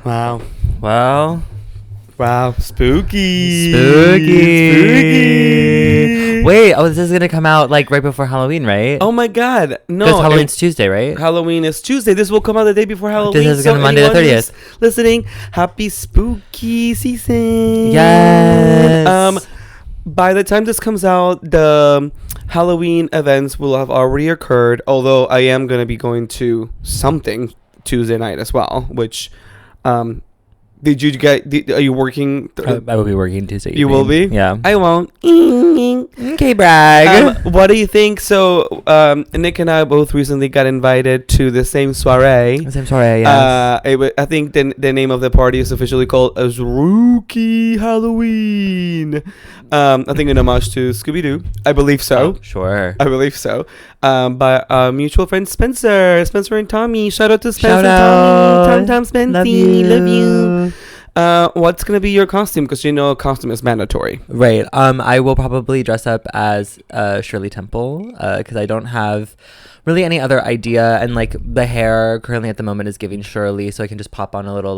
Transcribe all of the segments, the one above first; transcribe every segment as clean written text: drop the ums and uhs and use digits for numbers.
Wow. Well. Wow. Spooky. Wait, this is going to come out like right before Halloween, right? Oh my God. No. Because Halloween's Tuesday, right? Halloween is Tuesday. This will come out the day before Halloween. This is going to Monday the 30th. Listening. Happy spooky season. Yes. By the time this comes out, the Halloween events will have already occurred. Although I am going to be going to something Tuesday night as well, which, are you working? I will be working Tuesday. You will be? Yeah. I won't. Okay, brag. What do you think? So, Nick and I both recently got invited to the same soiree. Yes. I think the name of the party is officially called a Rookie Halloween. I think in homage to Scooby-Doo. I believe so. Oh, sure. I believe so. By our mutual friend Spencer and Tommy. Shout out to Spencer Shout out. and Tommy. Tom Spency. Love you. What's gonna be your costume? Because a costume is mandatory. Right. I will probably dress up as Shirley Temple because I don't have really any other idea, and like the hair currently at the moment is giving Shirley, so I can just pop on a little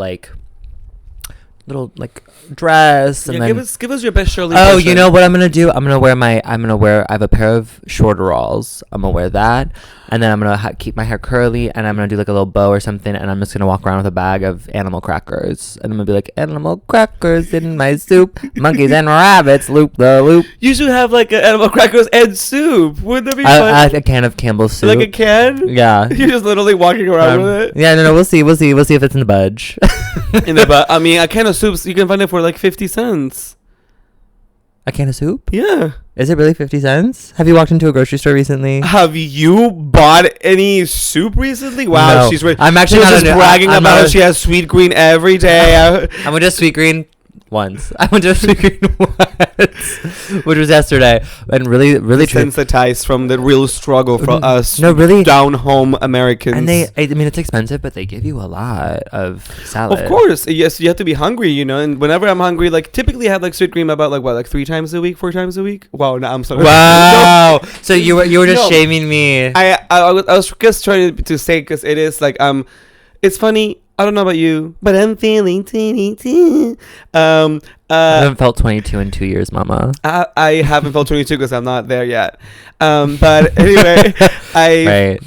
dress and then give us your best Shirley. Oh, version. you know what I'm gonna do? I have a pair of shorteralls. I'm gonna wear that, and then I'm gonna keep my hair curly, and I'm gonna do like a little bow or something, and I'm just gonna walk around with a bag of animal crackers, and I'm gonna be like, animal crackers in my soup, monkeys and rabbits loop the loop. You should have like animal crackers and soup. Wouldn't that be fun? A can of Campbell's soup. Like a can? Yeah. You're just literally walking around with it. Yeah, no, we'll see if it's in the budge. I mean, a can of soups, you can find it for like 50 cents. A can of soup? Yeah. Is it really 50 cents? Have you walked into a grocery store recently? Have you bought any soup recently? Wow, No. I'm actually just bragging about how she has sweet green every day. I went to Sweet Green once. Which was yesterday, and really sensitized from the real struggle for us. No, really down home Americans. And I mean, it's expensive, but they give you a lot of salad. Of course, yes, you have to be hungry, And whenever I'm hungry, like typically I have like Sweet Green about like 3 times a week, 4 times a week. Wow, no, I'm sorry. Wow. So you were just shaming me. I was just trying to say because it is like it's funny. I don't know about you, but I'm feeling 22. I haven't felt 22 in 2 years, Mama. I haven't felt 22 because I'm not there yet. But anyway,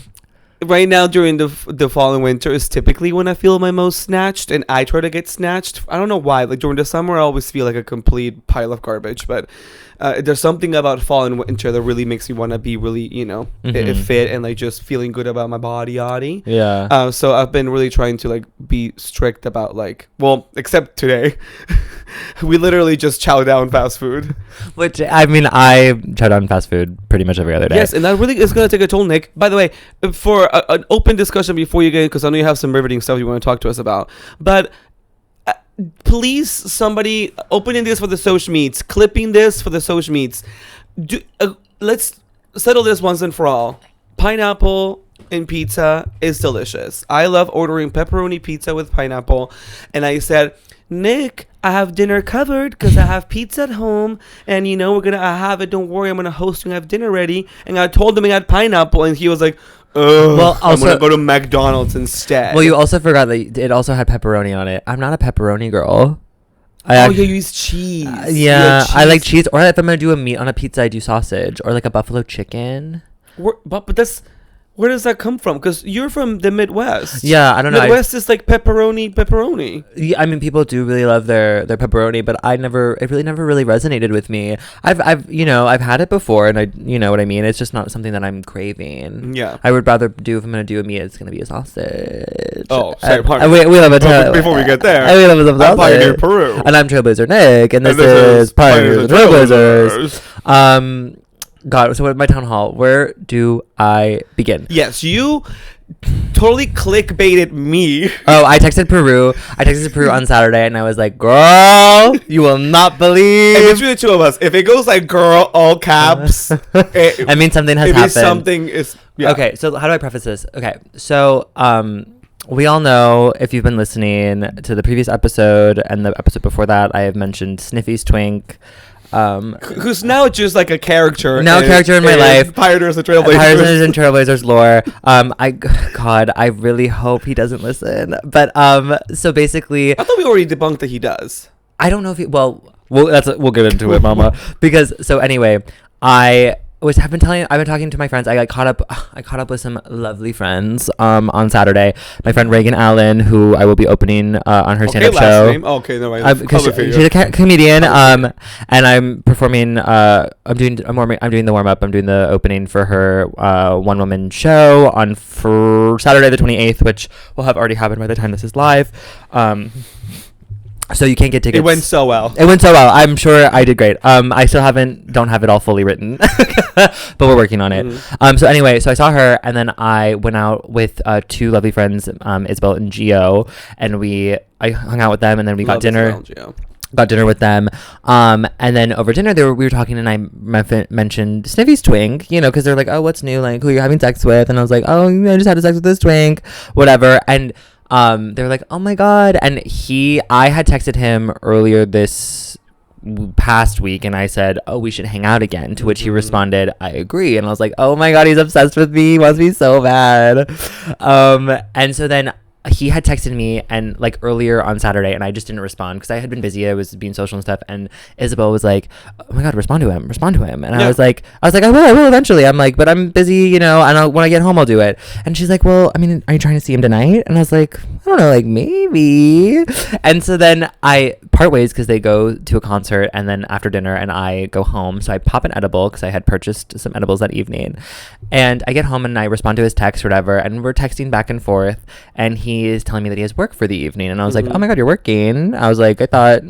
right now during the fall and winter is typically when I feel my most snatched, and I try to get snatched. I don't know why. Like during the summer, I always feel like a complete pile of garbage, but there's something about fall and winter that really makes me want to be really, fit and like just feeling good about my body. Yeah. So I've been really trying to like be strict about except today. We literally just chow down fast food. Which, I mean, I chow down fast food pretty much every other day. Yes, and that really is going to take a toll, Nick. By the way, for an open discussion before you get in, because I know you have some riveting stuff you want to talk to us about, but please, somebody opening this for the social meets, clipping this for the social meets. Let's settle this once and for all. Pineapple in pizza is delicious. I love ordering pepperoni pizza with pineapple, and I said, Nick, I have dinner covered because I have pizza at home, and I have it. Don't worry, I'm gonna host you and have dinner ready. And I told him I had pineapple, and he was like, well, I'm gonna go to McDonald's instead. Well, you also forgot that it also had pepperoni on it. I'm not a pepperoni girl. You use cheese. Yeah, I like cheese. Or if I'm gonna do a meat on a pizza, I do sausage or like a buffalo chicken. But that's. Where does that come from? Because you're from the Midwest. Yeah, I don't know. Midwest is like pepperoni. Yeah, I mean, people do really love their pepperoni, but it really never really resonated with me. I've had it before, and you know what I mean? It's just not something that I'm craving. Yeah. I would rather if I'm going to do a meat, it's going to be a sausage. Oh, sorry, we love it. Before we get there. We love some I'm sausage. Pioneer Peru. And I'm Trailblazer Nick, and this is Pioneers and Trailblazers. God, so what my town hall? Where do I begin? Yes, you totally clickbaited me. Oh, I texted Peru on Saturday, and I was like, girl, you will not believe. And between the two of us, if it goes like girl, all caps, I mean, something has happened. Something is... Yeah. Okay, so how do I preface this? Okay, so we all know, if you've been listening to the previous episode and the episode before that, I have mentioned Sniffies Twink. Who's now just like a character. Now a character in my life. Pioneers and Trailblazers. Pioneers and Trailblazers lore. I really hope he doesn't listen. But so basically, I thought we already debunked that he does. I don't know if he. We'll get into it, Mama. Because so anyway, I've been talking to my friends. I caught up with some lovely friends on Saturday. My friend Reagan Allen, who I will be opening on her stand-up show. Name? Oh, okay, no, because she's a comedian. And I'm performing. I'm doing the warm-up. I'm doing the opening for her one-woman show on Saturday the 28th, which will have already happened by the time this is live. So you can't get tickets. It went so well. I'm sure I did great. I still don't have it all fully written, but we're working on it. So anyway, so I saw her, and then I went out with two lovely friends, Isabel and Gio, and I hung out with them, and then we got dinner. Got dinner with them, and then over dinner we were talking, and I mentioned Sniffies Twink, because they're like, oh, what's new, like who you're having sex with, and I was like, oh, I just had sex with this twink, whatever, and they were like, oh my god, and I had texted him earlier this past week, and I said, oh, we should hang out again, to which he responded, I agree, and I was like, oh my god, he's obsessed with me, he wants me so bad, and so then he had texted me and like earlier on Saturday, and I just didn't respond because I had been busy. I was being social and stuff. And Isabel was like, "Oh my god, respond to him!" And I was like, I will eventually. I'm like, but I'm busy, and when I get home, I'll do it. And she's like, well, I mean, are you trying to see him tonight? And I was like, I don't know, like maybe. And so then I part ways because they go to a concert, and then after dinner, and I go home. So I pop an edible because I had purchased some edibles that evening, and I get home and I respond to his text or whatever, and we're texting back and forth, and he is telling me that he has work for the evening, and I was like, oh my god, you're working? I was like, I thought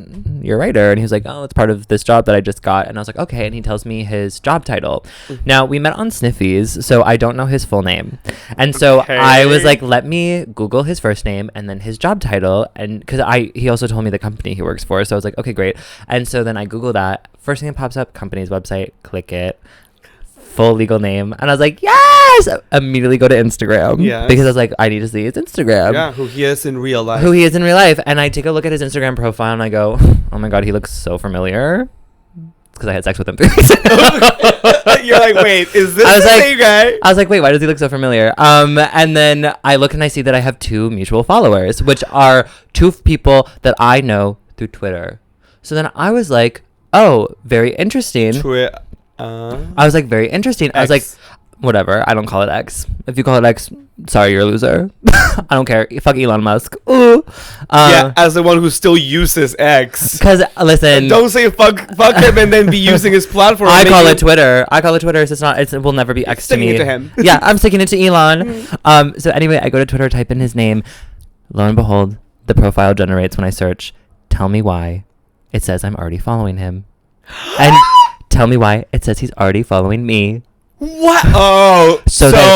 you're a writer. And he was like, oh, it's part of this job that I just got. And I was like, okay. And he tells me his job title. Now, we met on Sniffies, so I don't know his full name, and so I was like, let me Google his first name and then his job title, and because he also told me the company he works for, so I was like, okay, great. And so then I Google that, first thing that pops up, company's website, click it, full legal name, and I was like, yes, immediately go to Instagram, because I was like, I need to see his Instagram, who he is in real life, and I take a look at his Instagram profile, and I go, oh my god, he looks so familiar. It's because I had sex with him. You're like, wait, is this the same guy? I was like, wait, why does he look so familiar? And then I look and I see that I have two mutual followers, which are two people that I know through Twitter. So then I was like, oh, very interesting. I was like, very interesting. X. I was like, whatever, I don't call it X. If you call it X, sorry, you're a loser. I don't care. Fuck Elon Musk. Ooh. As the one who still uses X. Because, listen. Don't say fuck him and then be using his platform. I call it Twitter. So it will never be X to me. Sticking it to him. Yeah, I'm sticking it to Elon. So anyway, I go to Twitter, type in his name. Lo and behold, the profile generates when I search, tell me why. It says I'm already following him. And tell me why it says he's already following me. What? Oh, So then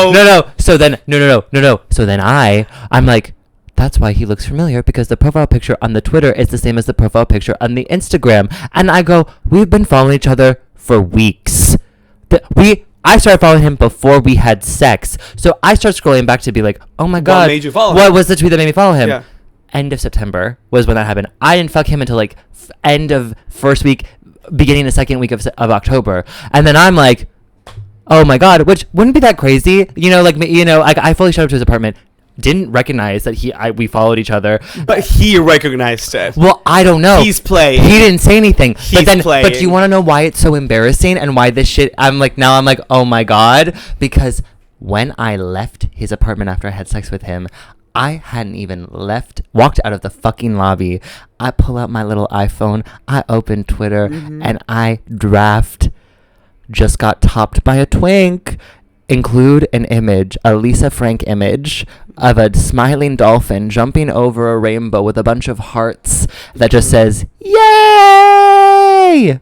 I'm like, that's why he looks familiar, because the profile picture on the Twitter is the same as the profile picture on the Instagram. And I go, we've been following each other for weeks. I started following him before we had sex. So I start scrolling back to be like, oh my god, what made you follow him? What was the tweet that made me follow him? Yeah. End of September was when that happened. I didn't fuck him until like end of first week, beginning the second week of October. And then I'm like, oh my god, which wouldn't be that crazy, I fully showed up to his apartment, didn't recognize that we followed each other, but he recognized it. Well, I don't know. He's playing. He didn't say anything. Playing. But do you want to know why it's so embarrassing and why this shit? I'm like, oh my god, because when I left his apartment after I had sex with him, I hadn't even walked out of the fucking lobby. I pull out my little iPhone, I open Twitter, and I draft, just got topped by a twink. Include an image, a Lisa Frank image, of a smiling dolphin jumping over a rainbow with a bunch of hearts that just says, yay!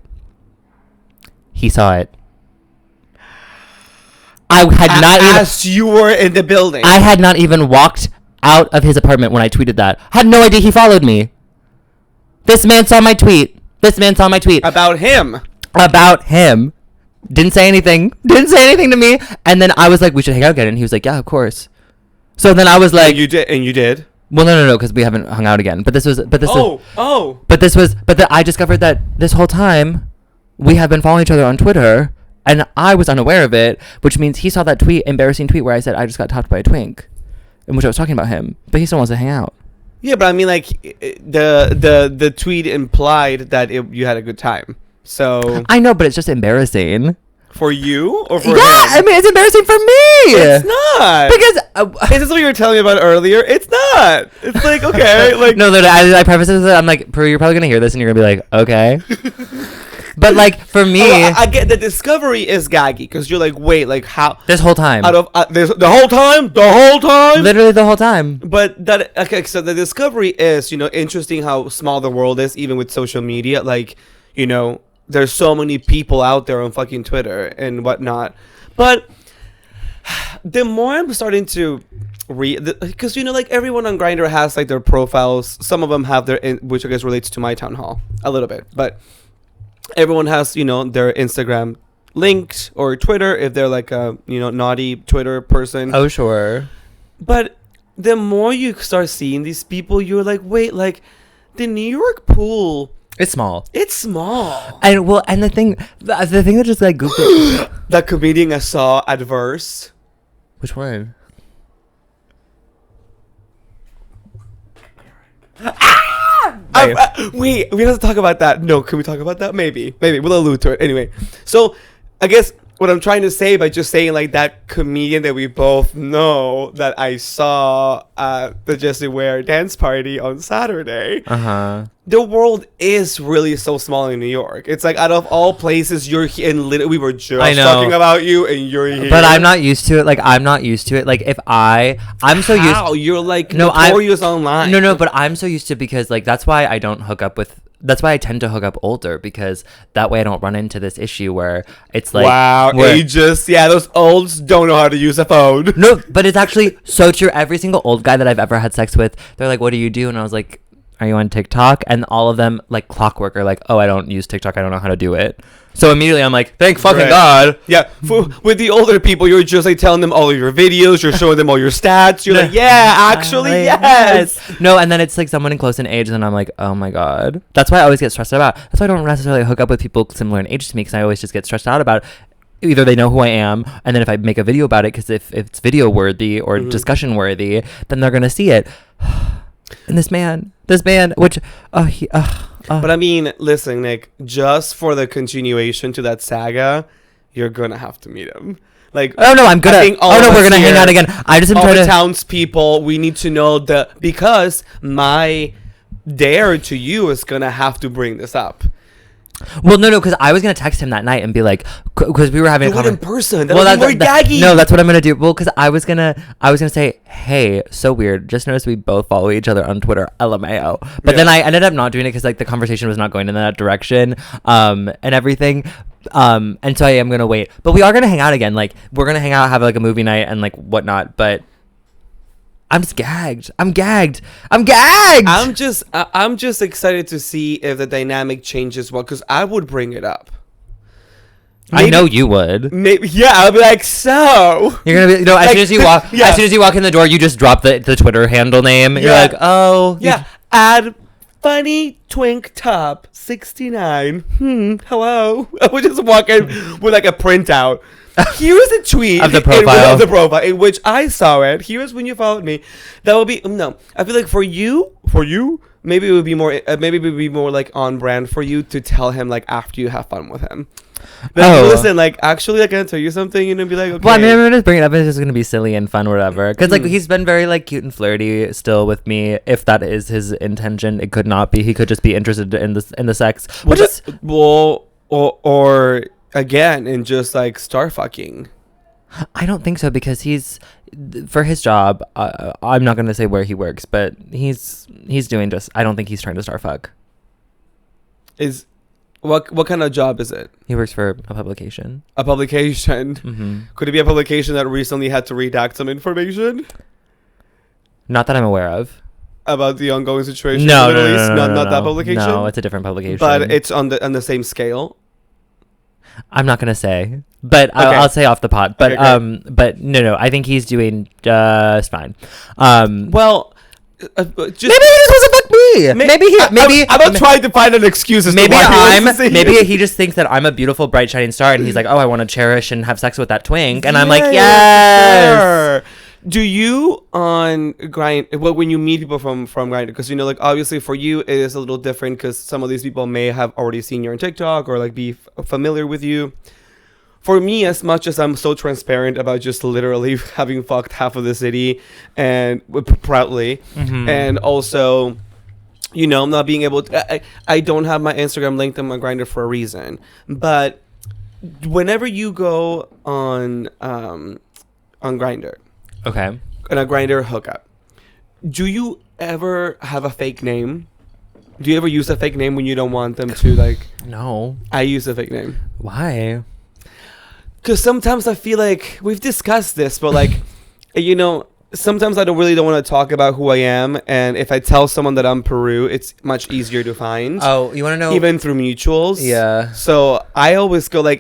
He saw it. As you were in the building. I had not even walked out of his apartment when I tweeted that. I had no idea he followed me. This man saw my tweet. About him. Didn't say anything to me. And then I was like, we should hang out again. And he was like, yeah, of course. So then I was like, and you did? Well, no, because we haven't hung out again. But I discovered that this whole time we have been following each other on Twitter, and I was unaware of it, which means he saw that embarrassing tweet where I said I just got topped by a twink, in which I was talking about him, but he still wants to hang out. Yeah, but I mean, like, the tweet implied that you had a good time. So I know, but it's just embarrassing. For you or for him? I mean, it's embarrassing for me. It's not. Because is this what you were telling me about earlier? It's not. It's like, okay. Like, no, literally, I preface this with, I'm like, Peru, you're probably going to hear this and you're going to be like, okay. But, like, for me... I get the discovery is gaggy because you're like, wait, like, how... This whole time. The whole time? The whole time? Literally the whole time. But that... Okay, so the discovery is, interesting how small the world is, even with social media. Like, there's so many people out there on fucking Twitter and whatnot. But the more I'm starting to read... Because, like, everyone on Grindr has, like, their profiles. Some of them have which I guess relates to my town hall a little bit. But... everyone has, their Instagram linked or Twitter if they're like a, naughty Twitter person. Oh, sure. But the more you start seeing these people, you're like, wait, like the New York pool. It's small. It's small. And the thing that just like goofy. That comedian I saw at Verse. Which one? Wait, we have to talk about that. No, can we talk about that? Maybe. We'll allude to it. Anyway, so I guess what I'm trying to say by just saying like that comedian that we both know that I saw at the Jessie Ware dance party on Saturday. The world is really so small in New York. It's like out of all places, you're here, and we were just talking about you, and you're here. But I'm not used to it. Like I'm not used to it. Like if I'm so used. How you're like notorious online? No, but I'm so used to it because like that's why I don't hook up with. That's why I tend to hook up older because that way I don't run into this issue where it's like ageist. Yeah, those olds don't know how to use a phone. No, but it's actually so true. Every single old guy that I've ever had sex with, they're like, "What do you do?" And I was like, "Are you on TikTok?" And all of them, like clockwork, are like, "Oh, I don't use TikTok. I don't know how to do it." So immediately I'm like, "Thank fucking God." Yeah, with the older people, you're just like telling them all of your videos. You're showing them all your stats. You're like, "Yeah, actually, yes." No, and then it's like someone close in age, and I'm like, "Oh my God." That's why I always get stressed out. That's why I don't necessarily hook up with people similar in age to me because I always just get stressed out about it. Either they know who I am, and then if I make a video about it, because if it's video worthy or discussion worthy, then they're gonna see it. And this man, which, But I mean, listen, Nick, just for the continuation to that saga, you're gonna have to meet him. Like, oh no, I'm gonna. Oh no, we're gonna hang out again. I just am trying to. Townspeople, we need to know because my dare to you is gonna have to bring this up. Well, no, because I was gonna text him that night and be like, because we were having a conversation in person. That would be more gaggy. No, that's what I'm gonna do. Well, because I was gonna say, hey, so weird. Just noticed we both follow each other on Twitter, LMAO. But then I ended up not doing it because like the conversation was not going in that direction, and everything. And so I am gonna wait. But we are gonna hang out again. Like we're gonna hang out, have like a movie night and like whatnot. But I'm just gagged. I'm gagged. I'm just excited to see if the dynamic changes well, because I would bring it up. Maybe, I know you would. Maybe, yeah, I'll be like, so you're gonna be as soon as you walk in the door, you just drop the Twitter handle name. You're like, oh yeah, add funny twink top 69. Hello. I would just walk in with like a printout. Here's a tweet of the profile in which I saw it. Here's when you followed me. That would be no. I feel like for you, maybe it would be more like on brand for you to tell him like after you have fun with him. Like, listen, like actually, I can tell you something, and be like, okay. Well, I mean, I'm gonna just bring it up. It's just gonna be silly and fun, or whatever. Because like he's been very like cute and flirty still with me. If that is his intention, it could not be. He could just be interested in the sex. Or again, and just like start fucking. I don't think so because he's for his job. I'm not gonna say where he works, but he's doing just. I don't think he's trying to start fuck. What kind of job is it? He works for a publication. A publication? Mm-hmm. Could it be a publication that recently had to redact some information? Not that I'm aware of. About the ongoing situation? No, Not that publication? No, it's a different publication. But it's on the same scale? I'm not gonna say, but okay. I'll say off the pot. But okay, but no, I think he's doing just fine. Well, maybe he just wasn't fuck me. I'm not trying to find an excuse. Maybe he just thinks that I'm a beautiful, bright, shining star, and he's like, oh, I want to cherish and have sex with that twink, and I'm like, yes. Sure. Do you on Grindr? Well, when you meet people from Grindr, because like obviously for you it is a little different because some of these people may have already seen you on TikTok or like be familiar with you. For me, as much as I'm so transparent about just literally having fucked half of the city and proudly, and also, not being able to, I don't have my Instagram linked on my Grindr for a reason. But whenever you go on Grindr, okay, on a Grindr hookup, do you ever have a fake name? Do you ever use a fake name when you don't want them to like? No, I use a fake name. Why? Because sometimes I feel like we've discussed this, but like, sometimes I don't want to talk about who I am. And if I tell someone that I'm Peru, it's much easier to find. Oh, you want to know? Even through mutuals. Yeah. So I always go like,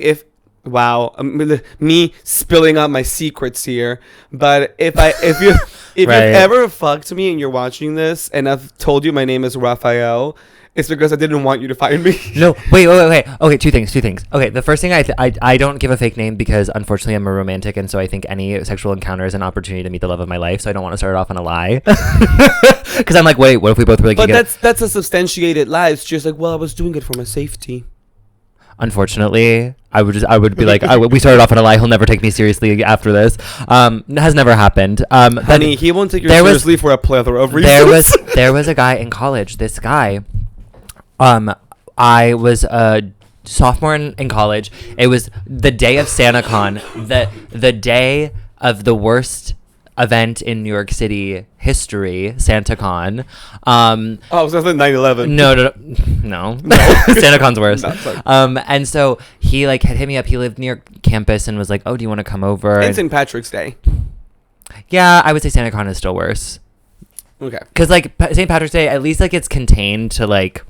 me spilling out my secrets here. But if you've ever fucked me and you're watching this and I've told you my name is Raphael, it's because I didn't want you to find me. No, wait. Okay, two things. Okay, the first thing, I don't give a fake name because unfortunately I'm a romantic, and so I think any sexual encounter is an opportunity to meet the love of my life, so I don't want to start off on a lie. Because I'm like, wait, what if we both really But that's a substantiated lie. It's just like, well, I was doing it for my safety. Unfortunately, I would be like, we started off on a lie. He'll never take me seriously after this. It has never happened. Honey, he won't take you seriously for a plethora of reasons. There was a guy in college. This guy, I was a sophomore in college. It was the day of SantaCon, the day of the worst event in New York City history, SantaCon. So that's 9/11. No. SantaCon's worse. And so he like had hit me up. He lived near campus and was like, "Oh, do you want to come over?" And St. Patrick's Day. Yeah, I would say SantaCon is still worse. Okay. Because like St. Patrick's Day, at least like it's contained to like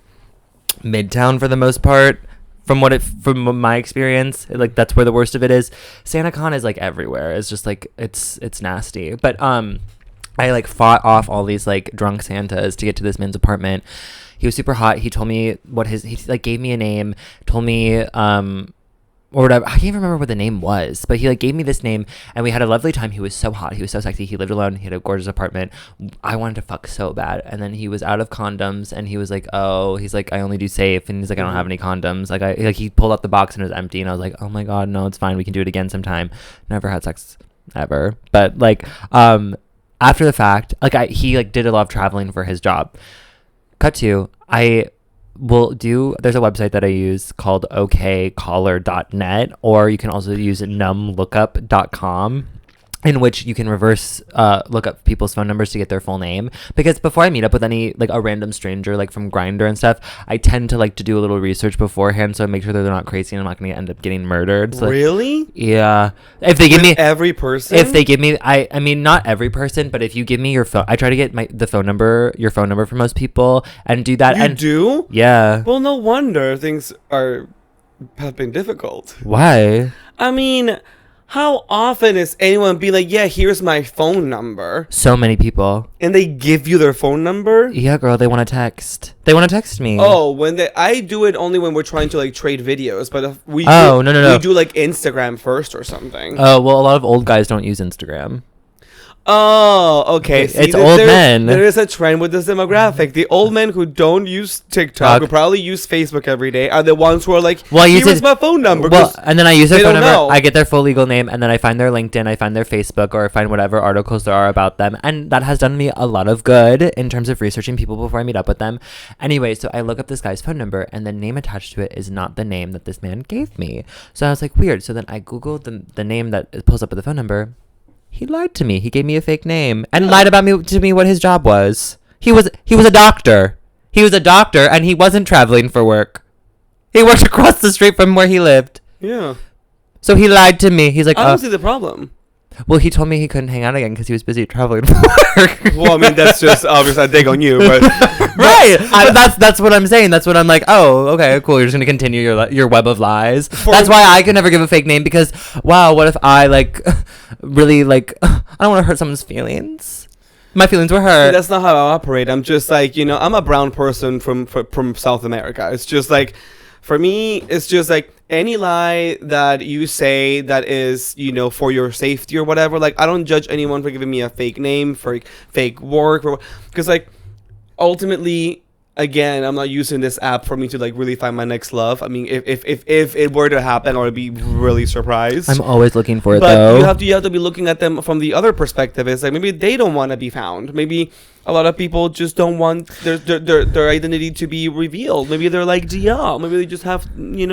Midtown for the most part. From my experience, like that's where the worst of it is. SantaCon is like everywhere. It's just like it's nasty. But I like fought off all these like drunk Santas to get to this man's apartment. He was super hot. He told me he like gave me a name, told me or whatever. I can't even remember what the name was, but he like gave me this name and we had a lovely time. He was so hot. He was so sexy. He lived alone. He had a gorgeous apartment. I wanted to fuck so bad. And then he was out of condoms and he was like, oh, he's like, I only do safe. And he's like, I don't have any condoms. Like he pulled out the box and it was empty. And I was like, oh my God, no, it's fine. We can do it again sometime. Never had sex ever. But like, after the fact, like he like did a lot of traveling for his job. Cut to, there's a website that I use called okcaller.net, or you can also use numlookup.com, in which you can reverse look up people's phone numbers to get their full name. Because before I meet up with any like a random stranger like from Grindr and stuff, I tend to like to do a little research beforehand, so I make sure that they're not crazy and I'm not going to end up getting murdered. So, really? Yeah. If they give me every person, I mean not every person, but if you give me your phone, I try to get your phone number for most people and do that. You do? Yeah. Well, no wonder things have been difficult. Why? I mean, how often is anyone be like, yeah, here's my phone number? So many people. And they give you their phone number? Yeah, girl, they want to text. They want to text me. Oh, I do it only when we're trying to like trade videos, but if we no. We do like Instagram first or something. Oh, well, a lot of old guys don't use Instagram. Oh, okay. See, it's old men. There is a trend with this demographic. The old men who don't use TikTok, who probably use Facebook every day, are the ones who are like, here's my phone number. Well, and then I use their phone number. I get their full legal name, and then I find their LinkedIn, I find their Facebook, or I find whatever articles there are about them. And that has done me a lot of good in terms of researching people before I meet up with them. Anyway, so I look up this guy's phone number, and the name attached to it is not the name that this man gave me. So I was like, weird. So then I Googled the name that pulls up with the phone number. He lied to me. He gave me a fake name and lied about to me what his job was. He was a doctor. He was a doctor and he wasn't traveling for work. He worked across the street from where he lived. Yeah. So he lied to me. He's like, I don't see the problem. Well, he told me he couldn't hang out again because he was busy traveling for work. Well, I mean, that's just obvious. I dig on you, but right. But that's what I'm saying. That's what I'm like. Oh, okay, cool. You're just gonna continue your web of lies. That's why I can never give a fake name because, wow, what if I like really like I don't want to hurt someone's feelings. My feelings were hurt. That's not how I operate. I'm just like, I'm a brown person from South America. It's just like, for me, it's just like any lie that you say that is, for your safety or whatever. Like, I don't judge anyone for giving me a fake name, for fake work, because like, ultimately, again, I'm not using this app for me to like really find my next love. I mean, if it were to happen, I would be really surprised. I'm always looking for it, but though. you have to be looking at them from the other perspective. It's like maybe they don't want to be found. Maybe a lot of people just don't want their identity to be revealed. Maybe they're like DL. Maybe they just have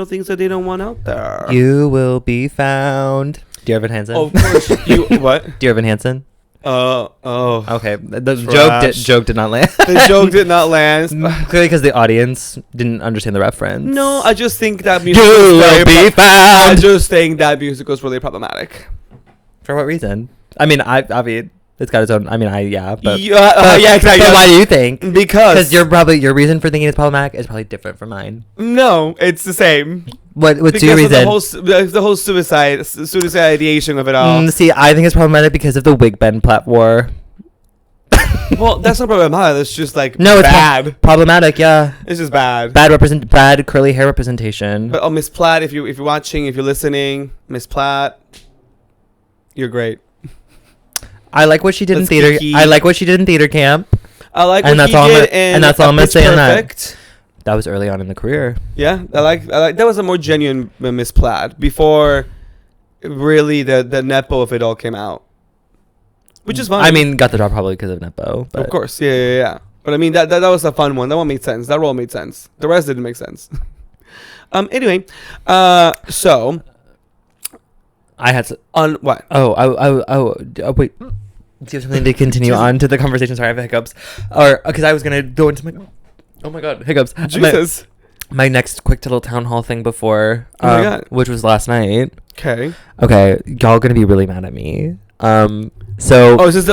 things that they don't want out there. You will be found. Dear Evan Hansen. Oh, of course. What? Dear Evan Hansen. Oh. Okay. The Trash. joke did not land. The joke did not land. Clearly because the audience didn't understand the reference. No, I just think that music You will be I found. just think that musical is really problematic. For what reason? I mean, it's got its own. I mean, but yeah, exactly. But why do you think? Because your reason for thinking it's problematic is probably different from mine. No, it's the same. What's Because your of reason? the whole suicide ideation of it all. See, I think it's problematic because of the wig bend plat war. Well, that's not problematic. It's just like No, it's bad. Problematic, yeah. It's just bad. Bad curly hair representation. But Miss Platt, if you're watching, if you're listening, Miss Platt, you're great. I like what she did in theater. Kiki. I like what she did in theater camp. I like And what that's he all did I'm- in and that's all I'm gonna Pitch say on that. Perfect. That was early on in the career. Yeah, I like that was a more genuine Miss Platt before really the nepo of it all came out, which is fine. I mean, got the job probably because of Nepo. But of course, yeah. But I mean that was a fun one. That one made sense. That role made sense. The rest didn't make sense. Anyway, so I had to, on what? Oh, wait. Do you have something to continue on to the conversation? Sorry, I have hiccups. Or because I was gonna go into my. Oh my god, hiccups. Jesus. My next quick little town hall thing before, Oh my God. which was last night. Okay. Okay, y'all gonna be really mad at me. So. Oh, these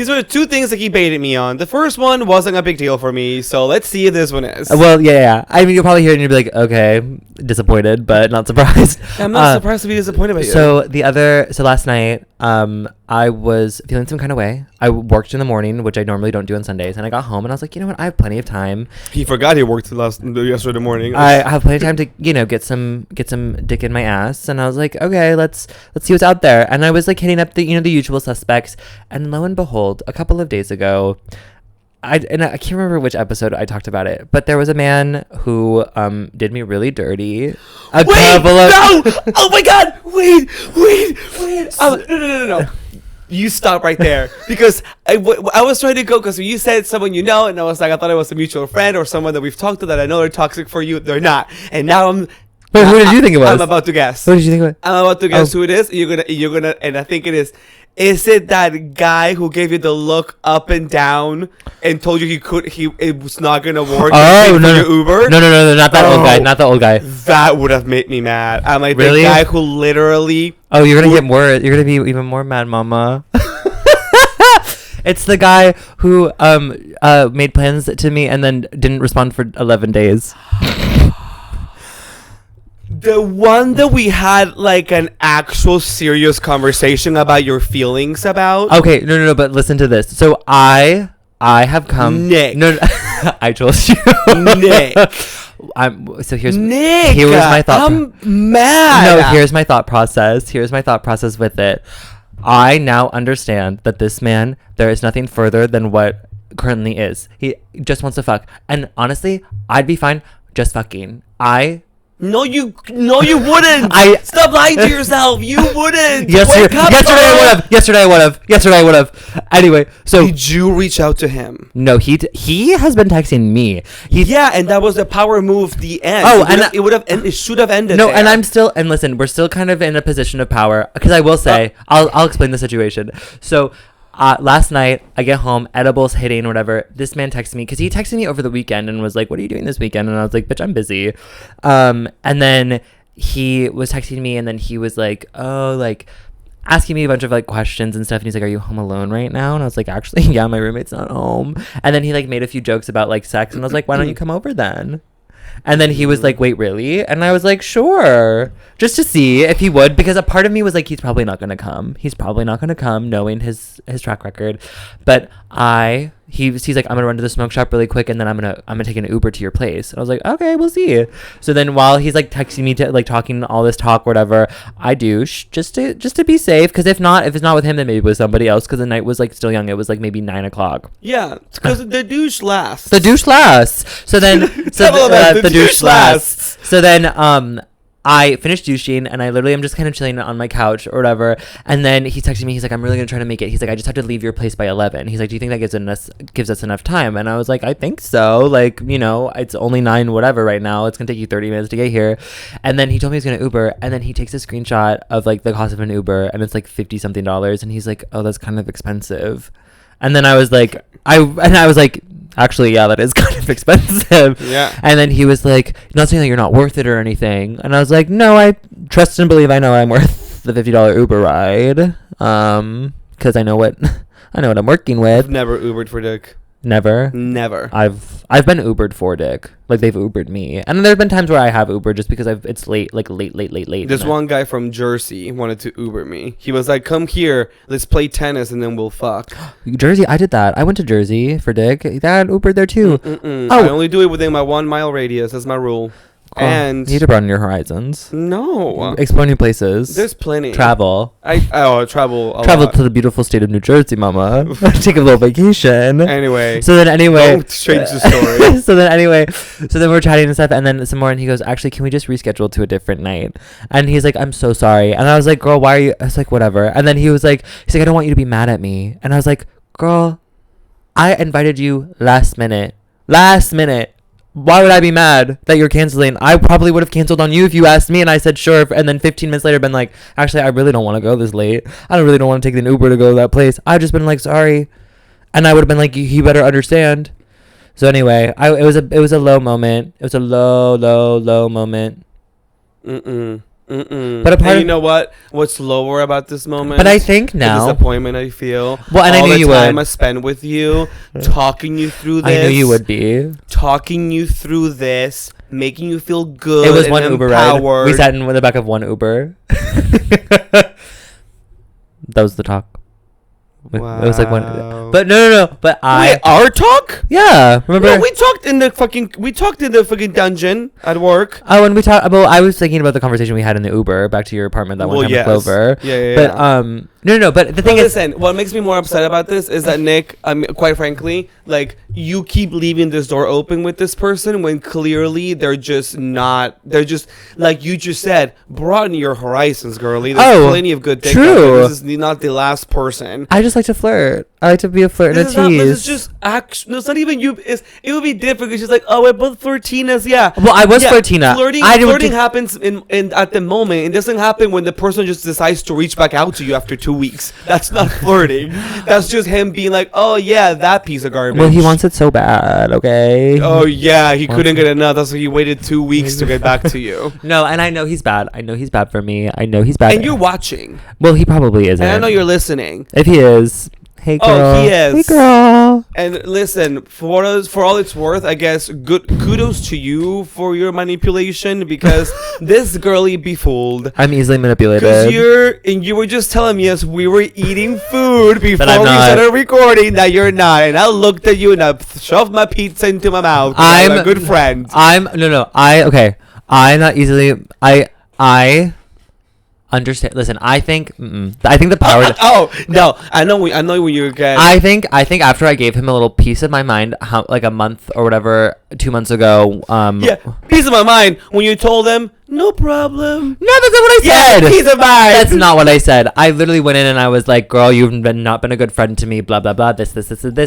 were the two things that he baited me on. The first one wasn't a big deal for me, so let's see if this one is. Well, yeah. I mean, you'll probably hear it and you'll be like, okay, disappointed, but not surprised. I'm not surprised to be disappointed by you. So last night, I was feeling some kind of way. I worked in the morning, which I normally don't do on Sundays, and I got home and I was like, you know what? I have plenty of time. He forgot he worked yesterday morning. I have plenty of time to, get some dick in my ass, and I was like, okay, let's see what's out there. And I was like hitting up the usual suspects, and lo and behold, a couple of days ago, I can't remember which episode I talked about it, but there was a man who did me really dirty. No! Oh my god! Wait! No. You stop right there, because I was trying to go, because you said someone and I was like, I thought it was a mutual friend or someone that we've talked to that I know they're toxic for you. They're not, and now I'm. Wait, who did you think it was? I'm about to guess. Who did you think it was? I'm about to guess who it is. You're gonna, and I think it is. Is it that guy who gave you the look up and down and told you it was not gonna work? Oh, no, your Uber? No, not that old guy. Not the old guy. That would have made me mad. I'm like, really? The guy who literally. Oh, you're gonna get more. You're gonna be even more mad, mama. It's the guy who made plans to me and then didn't respond for 11 days. The one that we had like an actual serious conversation about your feelings about. Okay, no, but listen to this. So I have come. Nick. No, I told you. Nick. Here's Nick. Here was my thought. I'm mad. No, here's my thought process. Here's my thought process with it. I now understand that this man, there is nothing further than what currently is. He just wants to fuck. And honestly, I'd be fine just fucking. No, you wouldn't. Stop lying to yourself. You wouldn't. Yesterday I would have. Anyway, so did you reach out to him? No, he has been texting me. Yeah, and that was the power move. The end. Oh, it should have ended. No, there. and listen, we're still kind of in a position of power, because I will say, I'll explain the situation. So. Last night, I get home, edibles hitting or whatever. This man texted me, because he texted me over the weekend and was like, what are you doing this weekend? And I was like, bitch, I'm busy. And then he was texting me, and then he was like, asking me a bunch of like questions and stuff. And he's like, are you home alone right now? And I was like, actually, yeah, my roommate's not home. And then he like made a few jokes about like sex. And I was like, why don't you come over then? And then he was like, wait, really? And I was like, sure. Just to see if he would, because a part of me was like, he's probably not going to come. He's probably not going to come, knowing his track record. But he's like, I'm going to run to the smoke shop really quick, and then I'm going to take an Uber to your place. And I was like, okay, we'll see. So then while he's like texting me to like talking all this talk, whatever, I douche just to be safe. Because if it's not with him, then maybe with somebody else. Because the night was like still young. It was like maybe 9 o'clock. Yeah, because the douche lasts. The douche lasts. So then, the douche lasts. So then, I finished douching, and I literally am just kind of chilling on my couch or whatever. And then he texted me. He's like, I'm really gonna try to make it. He's like, I just have to leave your place by 11. He's like, do you think that gives us enough time? And I was like, I think so. Like, you know, it's only 9 whatever right now. It's gonna take you 30 minutes to get here. And then he told me he's gonna Uber, and then he takes a screenshot of like the cost of an Uber, and it's like $50 something, and he's like, oh, that's kind of expensive. And then I was like, actually, yeah, that is kind of expensive. Yeah. And then he was like, not saying that you're not worth it or anything. And I was like, no, I trust and believe I know I'm worth the $50 Uber ride. Because I know what I'm working with. I've never Ubered for dick. Never. I've been Ubered for dick. Like, they've Ubered me. And there have been times where I have Ubered just because it's late, like late. This one guy from Jersey wanted to Uber me. He was like, come here, let's play tennis, and then we'll fuck. Jersey, I did that. I went to Jersey for dick. That Ubered there too. Oh. I only do it within my 1 mile radius. That's my rule. Cool. And you need to broaden your horizons. No. Explore new places. There's plenty. Travel. Travel lot. To the beautiful state of New Jersey, mama. Take a little vacation. Anyway. Don't change the story. So then we're chatting and stuff, and then some more, and he goes, actually, can we just reschedule to a different night? And he's like, I'm so sorry. And I was like, girl, why are you? I was like, whatever. And then he's like, I don't want you to be mad at me. And I was like, girl, I invited you last minute. Why would I be mad that you're canceling? I probably would have canceled on you if you asked me, and I said sure. And then 15 minutes later, been like, actually, I really don't want to go this late. I don't want to take an Uber to go to that place. I've just been like, sorry, and I would have been like, you better understand. So anyway, it was a low moment. It was a low moment. But you know what? What's lower about this moment? But I think now the disappointment I feel. Well, and I knew you would. All the time I spend with you, talking you through this. I knew you would be talking you through this, making you feel good. It was and one Uber ride. We sat in the back of one Uber. That was the talk. Wow. It was like one, but no. But wait, our talk? Yeah, remember? No, we talked in the fucking dungeon at work. Oh, and we talked. Well, I was thinking about the conversation we had in the Uber back to your apartment that one time with Clover. Yeah. But no. But the thing is, listen. What makes me more upset about this is that Nick, quite frankly, like, you keep leaving this door open with this person when clearly they're just not. They're just, like you just said, broaden your horizons, girly. There's plenty of good things. True. This is not the last person. I just like to flirt. I like to be a flirt and a tease. It's just no, it's not even you. It would be different because she's like, oh, we're both flirtinas. Yeah. Well, I was flirtina. Flirting happens in at the moment. It doesn't happen when the person just decides to reach back out to you after 2 weeks. That's not flirting. That's just him being like, oh yeah, that piece of garbage. Well, he wants it so bad. Okay. Oh yeah, he couldn't get enough. That's why he waited 2 weeks to get back to you. No, and I know he's bad. I know he's bad for me. I know he's bad. And you're watching. Well, he probably isn't. And I know you're listening. If he is. Hey girl. Oh, he is. Hey girl. And listen, for all it's worth, I guess, kudos to you for your manipulation, because this girlie be fooled. I'm easily manipulated. Because you were just telling me as we were eating food before we started recording that you're not. And I looked at you and I shoved my pizza into my mouth. I'm a good friend. I'm not easily. I understand. Listen, I think the power. No, I know when you're good. I think after I gave him a little piece of my mind, like a month or whatever, 2 months ago. Yeah, piece of my mind when you told them. No problem. No, that's not what I said. Yeah, piece of mind. That's not what I said. I literally went in and I was like, girl, you've not been a good friend to me, blah, blah, blah, this.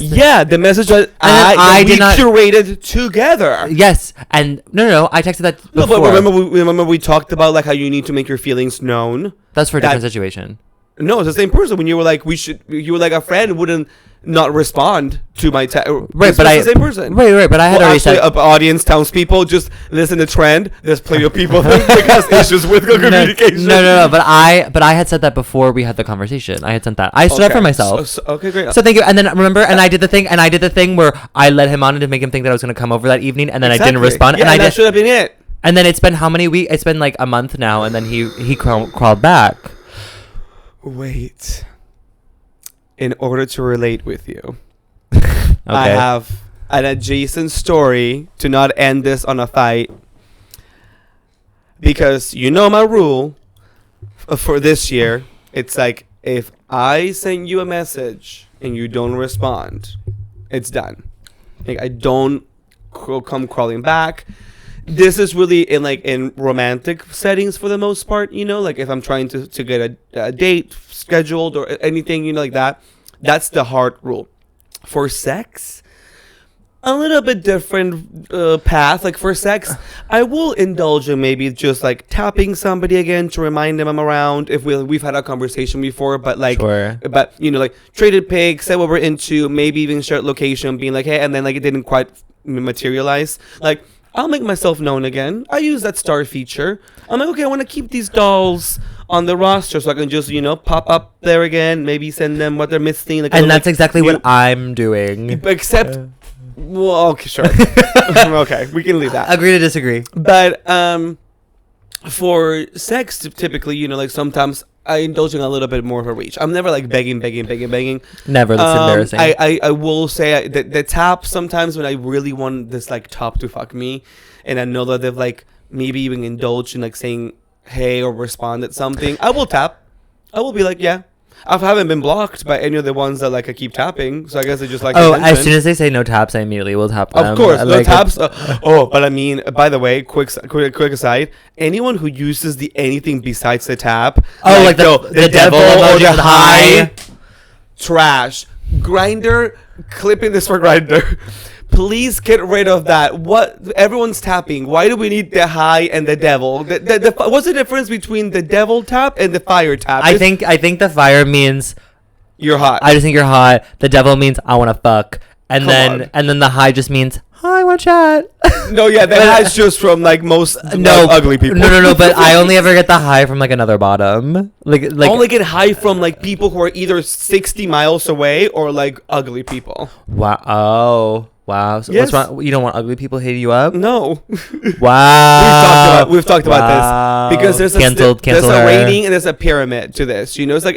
Yeah, the message that I did not curated together. Yes. And no, I texted that before. No, but remember we talked about like how you need to make your feelings known. That's for a different situation. No, it's the same person. When you were like, you were like, a friend wouldn't not respond to my text. Right, but the same person. Right, but I had already actually, said. audience, townspeople, just listen to trend. There's plenty of people that has issues with communication. No. But I had said that before we had the conversation. I had sent that. I stood up for myself. Okay, great. So thank you. And then remember, and I did the thing where I led him on to make him think that I was going to come over that evening, and then I didn't respond. Yeah, and that should have been it. And then it's been how many weeks? It's been like a month now, and then he crawled back. Wait. In order to relate with you, okay. I have an adjacent story to not end this on a fight. Because you know my rule for this year. It's like, if I send you a message and you don't respond, it's done. Like, I don't come crawling back. This is really in romantic settings for the most part, like if I'm trying to get a date scheduled or anything, like that. That's the hard rule. For sex, a little bit different path. Like for sex, I will indulge in maybe just like tapping somebody again to remind them I'm around if we've had a conversation before. But like, sure. But like traded pics, say what we're into, maybe even shared location, being like, hey, and then like it didn't quite materialize. Like, I'll make myself known again. I use that star feature. I'm like, okay, I want to keep these dolls on the roster so I can just, pop up there again, maybe send them what they're missing. Like, and that's exactly what I'm doing. Except, well, okay, sure. Okay, we can leave that. Agree to disagree. But for sex, typically, like sometimes I indulge in a little bit more of a reach. I'm never like begging. Never. That's embarrassing. I will say the tap sometimes when I really want this like top to fuck me, and I know that they've like maybe even indulged in like saying hey or responded something, I will tap. I will be like, yeah. I haven't been blocked by any of the ones that like I keep tapping, so I guess they just like. Oh, as soon as they say no taps, I immediately will tap them. Of course, no taps. But I mean, by the way, quick aside. Anyone who uses the anything besides the tap, like the devil or emoji the with the high, trash. Grinder, clipping this for Grinder. Please get rid of that. What everyone's tapping? Why do we need the high and the devil? What's the difference between the devil tap and the fire tap? I think the fire means you're hot. I just think you're hot. The devil means I want to fuck, and then the high just means hi, want chat. No, yeah, that high's just from like most ugly people. No. But I only ever get the high from like another bottom. Like I only get high from like people who are either 60 miles away or like ugly people. Wow. Oh. Wow. So yes. What's wrong? You don't want ugly people hitting you up? No. Wow. We've talked about this because there's a rating and there's a pyramid to this. It's like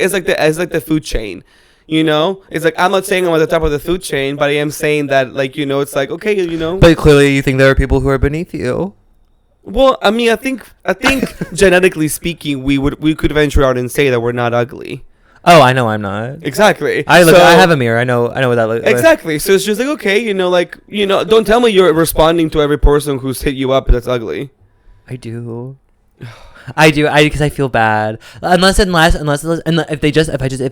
the food chain. It's like I'm not saying I'm at the top of the food chain, but I am saying that like it's like okay, But clearly, you think there are people who are beneath you. Well, I mean, I think genetically speaking, we could venture out and say that we're not ugly. Oh, I know I'm not. Exactly. I have a mirror. I know what that looks like. Exactly. So it's just like, okay, don't tell me you're responding to every person who's hit you up that's ugly. I do. Because I feel bad. Unless if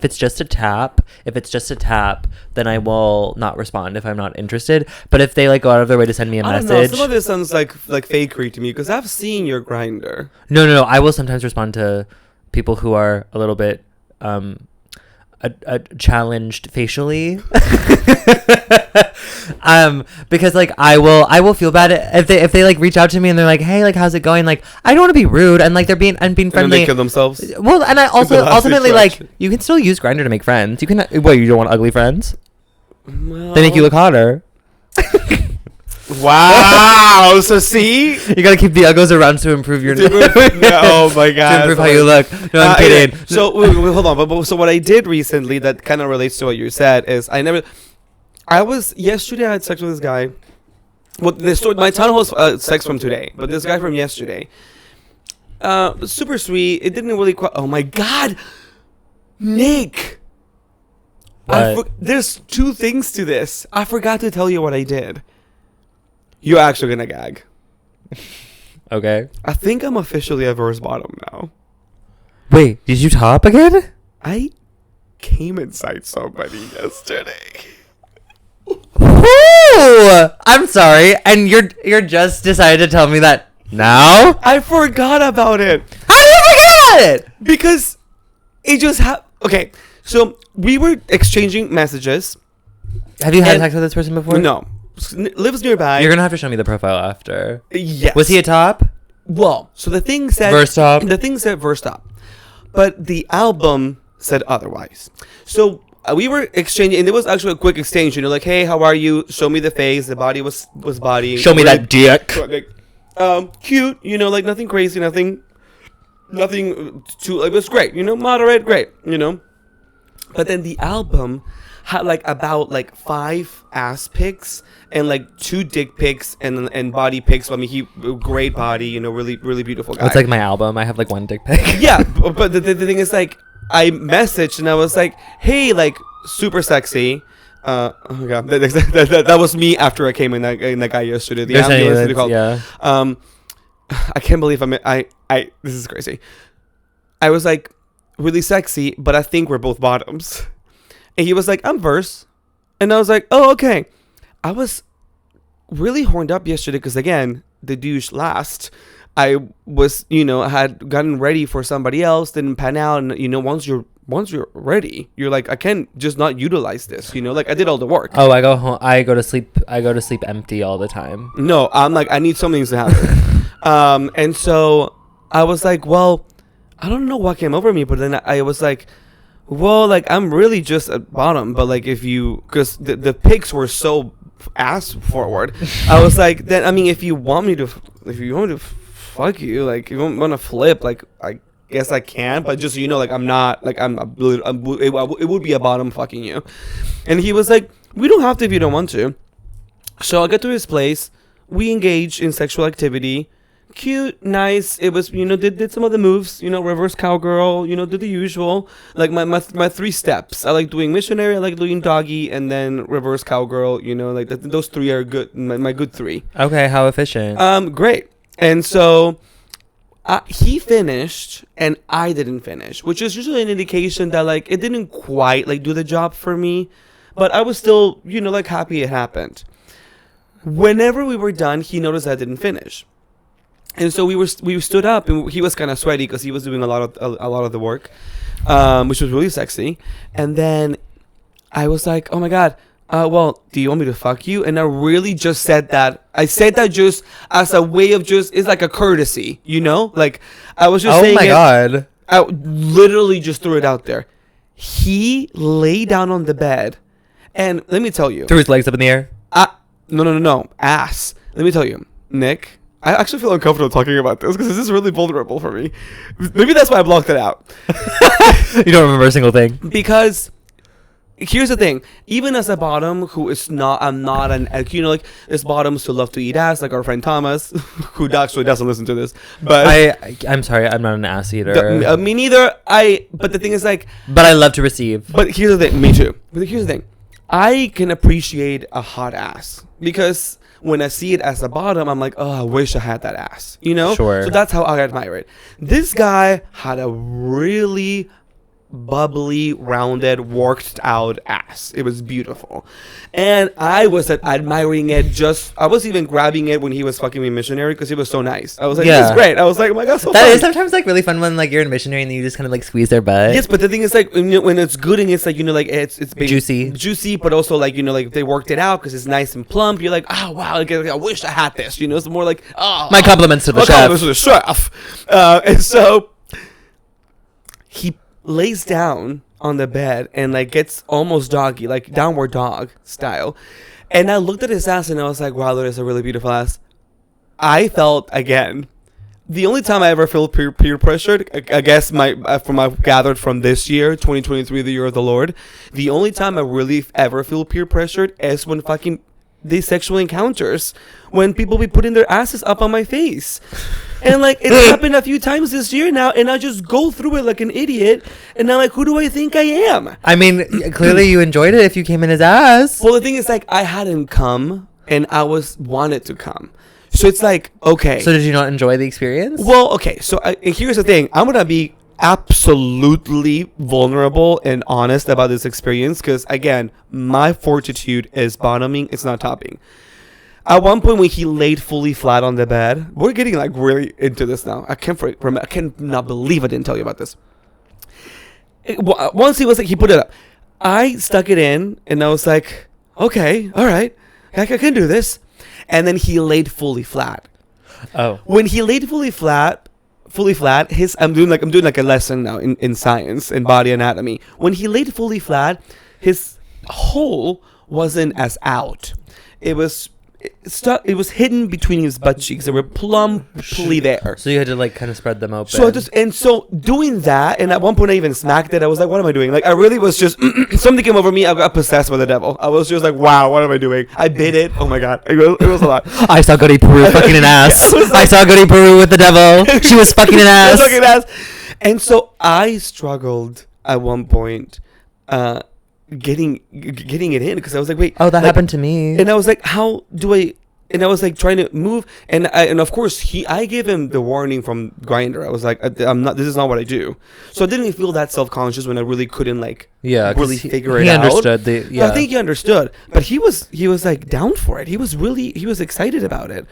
it's just a tap, then I will not respond if I'm not interested. But if they like go out of their way to send me a message, don't know. Some of this sounds like fakery to me because I've seen your Grinder. No. I will sometimes respond to people who are a little bit challenged facially. Because like I will feel bad if they like reach out to me and they're like, hey, like how's it going? Like I don't want to be rude and like they're being friendly. And they kill themselves. Well, and I also ultimately like you can still use Grindr to make friends. You can. What, you don't want ugly friends? Well, they make you look hotter. Wow. So see, you gotta keep the uggos around to improve your. Oh my god. To improve how you look. No, I'm kidding. Yeah. So wait, hold on. But so what I did recently that kind of relates to what you said is yesterday I had sex with this guy. Well, my town hall was sex from today, but this guy from yesterday, super sweet. It didn't really quite. Oh my god, Nick. There's two things to this. I forgot to tell you what I did. You're actually gonna gag. Okay. I think I'm officially a verse bottom now. Wait, did you top again? I came inside somebody yesterday. Ooh, I'm sorry, and you're just decided to tell me that now? I forgot about it. How did you forget about it? Because it just Okay, so we were exchanging messages. Have you had sex with this person before? No. Lives nearby. You're gonna have to show me the profile after. Yes. Was he a top? Well, so the thing said Verse top? The thing said verse top, but the album said otherwise. So we were exchanging, and it was actually a quick exchange. You know, like, hey, how are you? Show me the face. The body was body. Show me that dick. Cute. You know, like nothing crazy, nothing too. It was great. You know, moderate, great. You know, but then the album had like about like 5 ass pics and like 2 dick pics and body pics. I mean, he great body, you know, really really beautiful guy. It's like my album. I have like 1 dick pic. Yeah, but the thing is, like, I messaged and I was like, hey, like, super sexy. Oh my god, that was me after I came in that guy yesterday. The ambulance, what do you call it? Yeah. I can't believe I this is crazy. I was like, really sexy, but I think we're both bottoms. And he was like, I'm verse. And I was like, oh, okay. I was really horned up yesterday because, again, the douche last. I was, you know, had gotten ready for somebody else, didn't pan out. And, you know, once you're ready, you're like, I can't just not utilize this, you know? Like, I did all the work. Oh, I go home. I go to sleep empty all the time. No, I'm like, I need something to happen. And so I was like, well, I don't know what came over me, but then I was like, well, like, I'm really just at bottom, but like, if you, because the pics were so ass forward, I was like, then, I mean, if you want me to fuck you, like, if you want to flip, like, I guess I can, but just so you know, like, I'm not, like, it would be a bottom fucking you. And he was like, we don't have to if you don't want to. So I got to his place, we engaged in sexual activity. Cute, nice. It was, you know, did some of the moves, you know, reverse cowgirl, you know, did the usual, like my 3 steps. I like doing missionary, I like doing doggy, and then reverse cowgirl, you know, like those 3 are good, my good 3. Okay, how efficient? Great. And so he finished and I didn't finish, which is usually an indication that, like, it didn't quite, like, do the job for me, but I was still, you know, like, happy it happened. Whenever we were done, he noticed I didn't finish. And so we stood up, and he was kind of sweaty because he was doing a lot of the work, which was really sexy. And then I was like, oh my god, well, do you want me to fuck you? And I really just said that. I said that just as a way of just, it's like a courtesy, you know? Like, I was just saying. Oh my god. I literally just threw it out there. He lay down on the bed, and let me tell you. Threw his legs up in the air? No. Ass. Let me tell you, Nick. I actually feel uncomfortable talking about this because this is really vulnerable for me. Maybe that's why I blocked it out. You don't remember a single thing? Because here's the thing. Even as a bottom who is not, I'm not an, you know, like, there's bottoms who love to eat ass, like our friend Thomas, who actually doesn't listen to this. But I'm sorry, I'm not an ass eater. Me neither. But the thing is, like. But I love to receive. But here's the thing. Me too. But here's the thing. I can appreciate a hot ass because when I see it as a bottom, I'm like, oh, I wish I had that ass, you know? Sure. So that's how I admire it. This guy had a really bubbly, rounded, worked out ass. It was beautiful. And I was admiring it I was even grabbing it when he was fucking me missionary because he was so nice. I was like, this is great. I was like, oh my god, so that fun. is sometimes like really fun when like you're in missionary and then you just kind of like squeeze their butt. Yes, but the thing is, like, when it's good and it's like, you know, like, it's juicy, but also, like, you know, like, they worked it out because it's nice and plump. You're like, oh wow, like, I wish I had this, you know? It's more like, oh, my compliments to the chef. And so he lays down on the bed and, like, gets almost doggy, like downward dog style. And I looked at his ass and I was like, wow, that is a really beautiful ass. I felt, again, the only time I ever feel peer pressured, I guess from I've gathered from this year, 2023, the year of the Lord, the only time I really ever feel peer pressured is when fucking these sexual encounters, when people be putting their asses up on my face. And, like, it's happened a few times this year now, and I just go through it like an idiot, and I'm like, who do I think I am? I mean, clearly you enjoyed it if you came in his ass. Well, the thing is, like, I hadn't come, and I wanted to come. So it's like, okay. So did you not enjoy the experience? Well, okay, so here's the thing. I'm going to be absolutely vulnerable and honest about this experience because, again, my fortitude is bottoming, it's not topping. At one point when he laid fully flat on the bed, we're getting, like, really into this now. I cannot believe I didn't tell you about this. once he put it up, I stuck it in, and I was like, okay, all right, I can do this. And then he laid fully flat. Oh. When he laid fully flat, I'm doing like a lesson now in science, in body anatomy. When he laid fully flat, his hole wasn't as out. It was stuck. It was hidden between his butt cheeks. They were plumply there. So you had to like kind of spread them open. So doing that, and at one point I even smacked it. I was like, "What am I doing?" Like I really was just something came over me. I got possessed by the devil. I was just like, "Wow, what am I doing?" I bit it. Oh my god, it was a lot. I saw Goody Peru fucking an ass. I saw Goody Peru with the devil. She was fucking an ass. Fucking ass. And so I struggled at one point. Getting it in, because I was like, wait, that happened to me. And I was like, how do I? And I was like trying to move, and of course I gave him the warning from Grindr. I was like, I'm not. This is not what I do. So I didn't feel that self-conscious when I really couldn't really figure it out. He understood I think he understood, but he was like down for it. He was excited about it.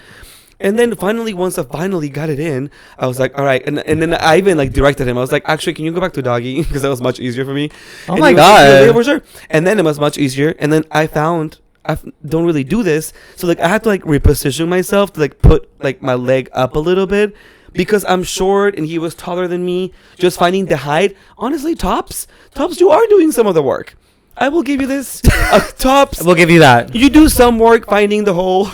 And then finally, once I finally got it in, I was like, all right. And then I even directed him. I was like, actually, can you go back to doggy? Because that was much easier for me. Oh my God. Yeah, for sure. And then it was much easier. And then I found I don't really do this. So I had to reposition myself to put my leg up a little bit, because I'm short and he was taller than me. Just finding the height. Honestly, tops, you are doing some of the work. I will give you this. Tops. We'll give you that. You do some work finding the hole.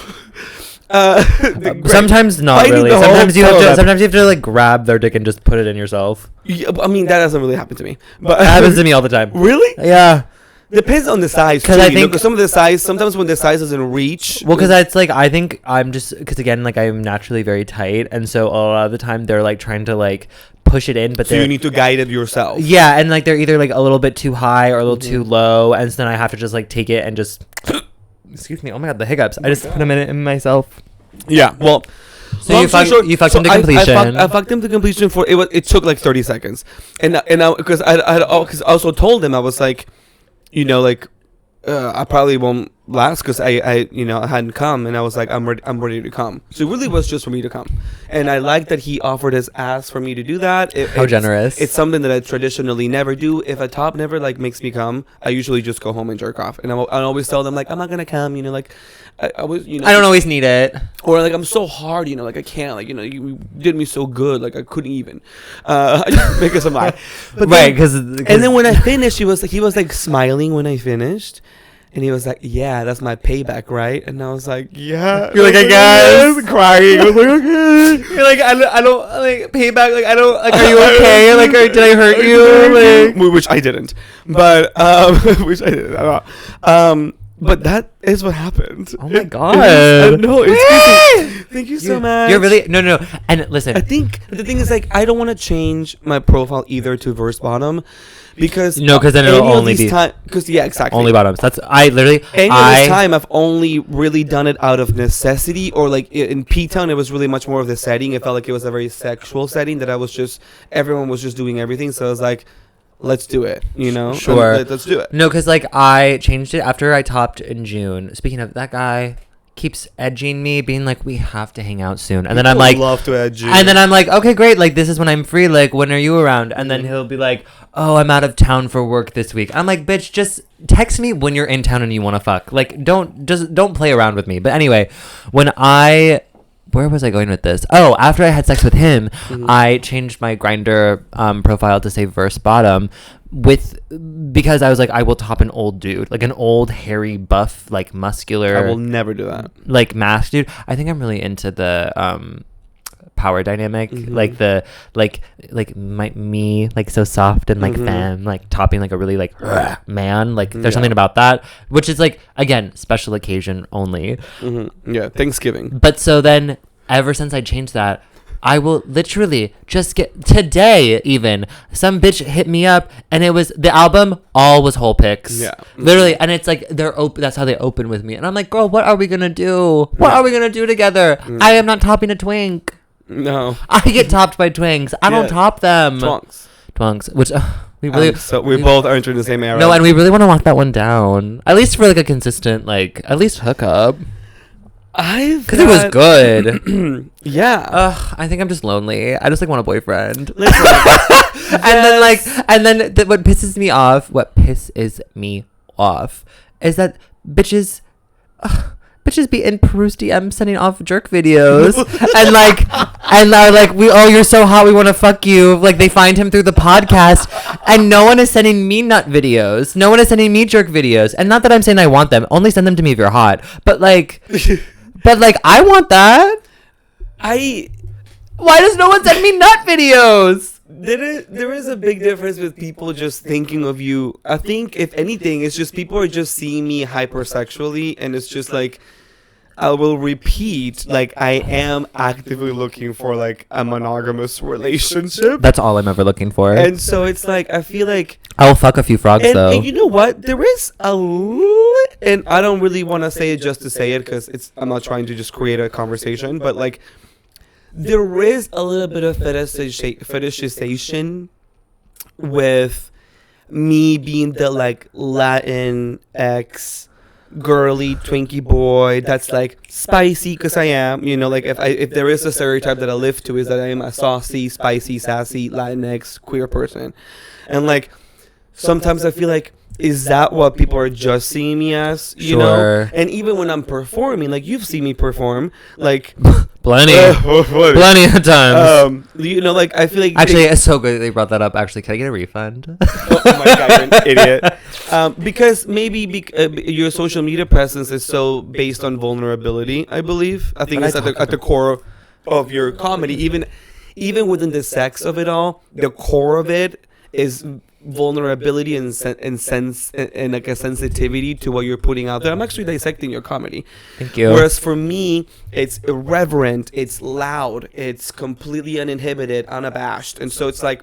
Sometimes not really. Sometimes you have to grab their dick and just put it in yourself. Yeah, I mean, that doesn't really happen to me, but it happens to me all the time. Really? Yeah. Depends on the size. Because I think sometimes when the size doesn't reach. Well, because it's I think I'm just because again I'm naturally very tight, and so a lot of the time they're trying to push it in, but so you need to guide it yourself. Yeah, and they're either a little bit too high or a little too low, and so then I have to just take it and just. Excuse me. Oh my god, the hiccups. I just put them in myself. Yeah. Well. So you fucked him to completion. I fucked him to completion for it. It took 30 seconds, and because I also told him, I was like, I probably won't last because I hadn't come, and I was like, I'm ready to come. So it really was just for me to come, and I like that he offered his ass for me to do that. How generous! It's something that I traditionally never do. If a top never makes me come, I usually just go home and jerk off, and I always tell them I'm not gonna come. I was I don't always need it, or I'm so hard. I can't. You did me so good. I couldn't even make us a lie. But right, because and then when I finished, he was smiling when I finished. And he was like, yeah, that's my payback, right? And I was like, yeah. You're like, I guess. Crying. I was like, okay. You're like, I don't, payback, I don't, are you okay? Or did I hurt you? Which I didn't. But, which I didn't. I don't know. But that is what happened. Oh my god. No, it's Thank you so much. You're really no. And listen, I think the thing is I don't want to change my profile either to verse bottom, because because then it'll only be because exactly only bottoms. That's this time I've only really done it out of necessity, or in P-Town it was really much more of the setting. It felt like it was a very sexual setting that everyone was just doing everything. So I was like, let's do it, Sure. Let's do it. No, because I changed it after I topped in June. Speaking of, that guy keeps edging me, being like, we have to hang out soon. And then I'm like, love to edge you. And then I'm like, okay, great. This is when I'm free. When are you around? And then he'll be like, oh, I'm out of town for work this week. I'm like, bitch, just text me when you're in town and you want to fuck. Don't play around with me. But anyway, where was I going with this? Oh, after I had sex with him, I changed my Grindr profile to say verse bottom because I was like, I will top an old dude, an old hairy buff, muscular. I will never do that. Masked dude. I think I'm really into the power dynamic, me so soft and femme, topping a really man. There's something about that, which is again, special occasion only. Yeah, Thanksgiving. But so then, ever since I changed that, I will literally just get today. Even some bitch hit me up, and it was the album. All was whole pics. Yeah, literally, and it's they're open. That's how they open with me, and I'm like, girl, what are we gonna do? What are we gonna do together? I am not topping a twink. No, I get topped by twinks. I don't top them. Twunks, which we really. So we both are entering the same era. No, and we really want to lock that one down. At least for a consistent, at least hookup. Because it was good. Yeah. I think I'm just lonely. I just like want a boyfriend. Listen, and then what pisses me off is that bitches be in Peru's DM sending off jerk videos and are like, you're so hot, we want to fuck you. Like, they find him through the podcast, and no one is sending me nut videos. No one is sending me jerk videos. And not that I'm saying I want them. Only send them to me if you're hot. But like, I want that. Why does no one send me nut videos? There is a big difference with people just thinking of you. I think, if anything, it's just people are just seeing me hypersexually, and it's just like, I will repeat, like, I am actively looking for, like, a monogamous relationship. That's all I'm ever looking for. And so it's like, I feel like... I'll fuck a few frogs, though. And you know what? There is and I don't really want to say it just to say it, because I'm not trying to just create a conversation, but, like, there is a little bit of fetishization with me being the, like, Latin X girly Twinkie boy that's like spicy, because I am, like, if there is a stereotype that I live to, is that I am a saucy, spicy, sassy Latinx queer person. And like, sometimes I feel like, is that what people are just seeing me as? You know? And even when I'm performing, like, you've seen me perform, like, plenty of times. Like, I feel like... Actually, it's so good that they brought that up. Actually, can I get a refund? Oh my God, you're an idiot. Because maybe your social media presence is so based on vulnerability, I believe. I think it's at the core of your comedy. Even within the sex of it all, the core of it is vulnerability and sense and like a sensitivity to what you're putting out there. I'm actually dissecting your comedy. Thank you. Whereas for me, it's irreverent, it's loud, it's completely uninhibited, unabashed, and so it's like,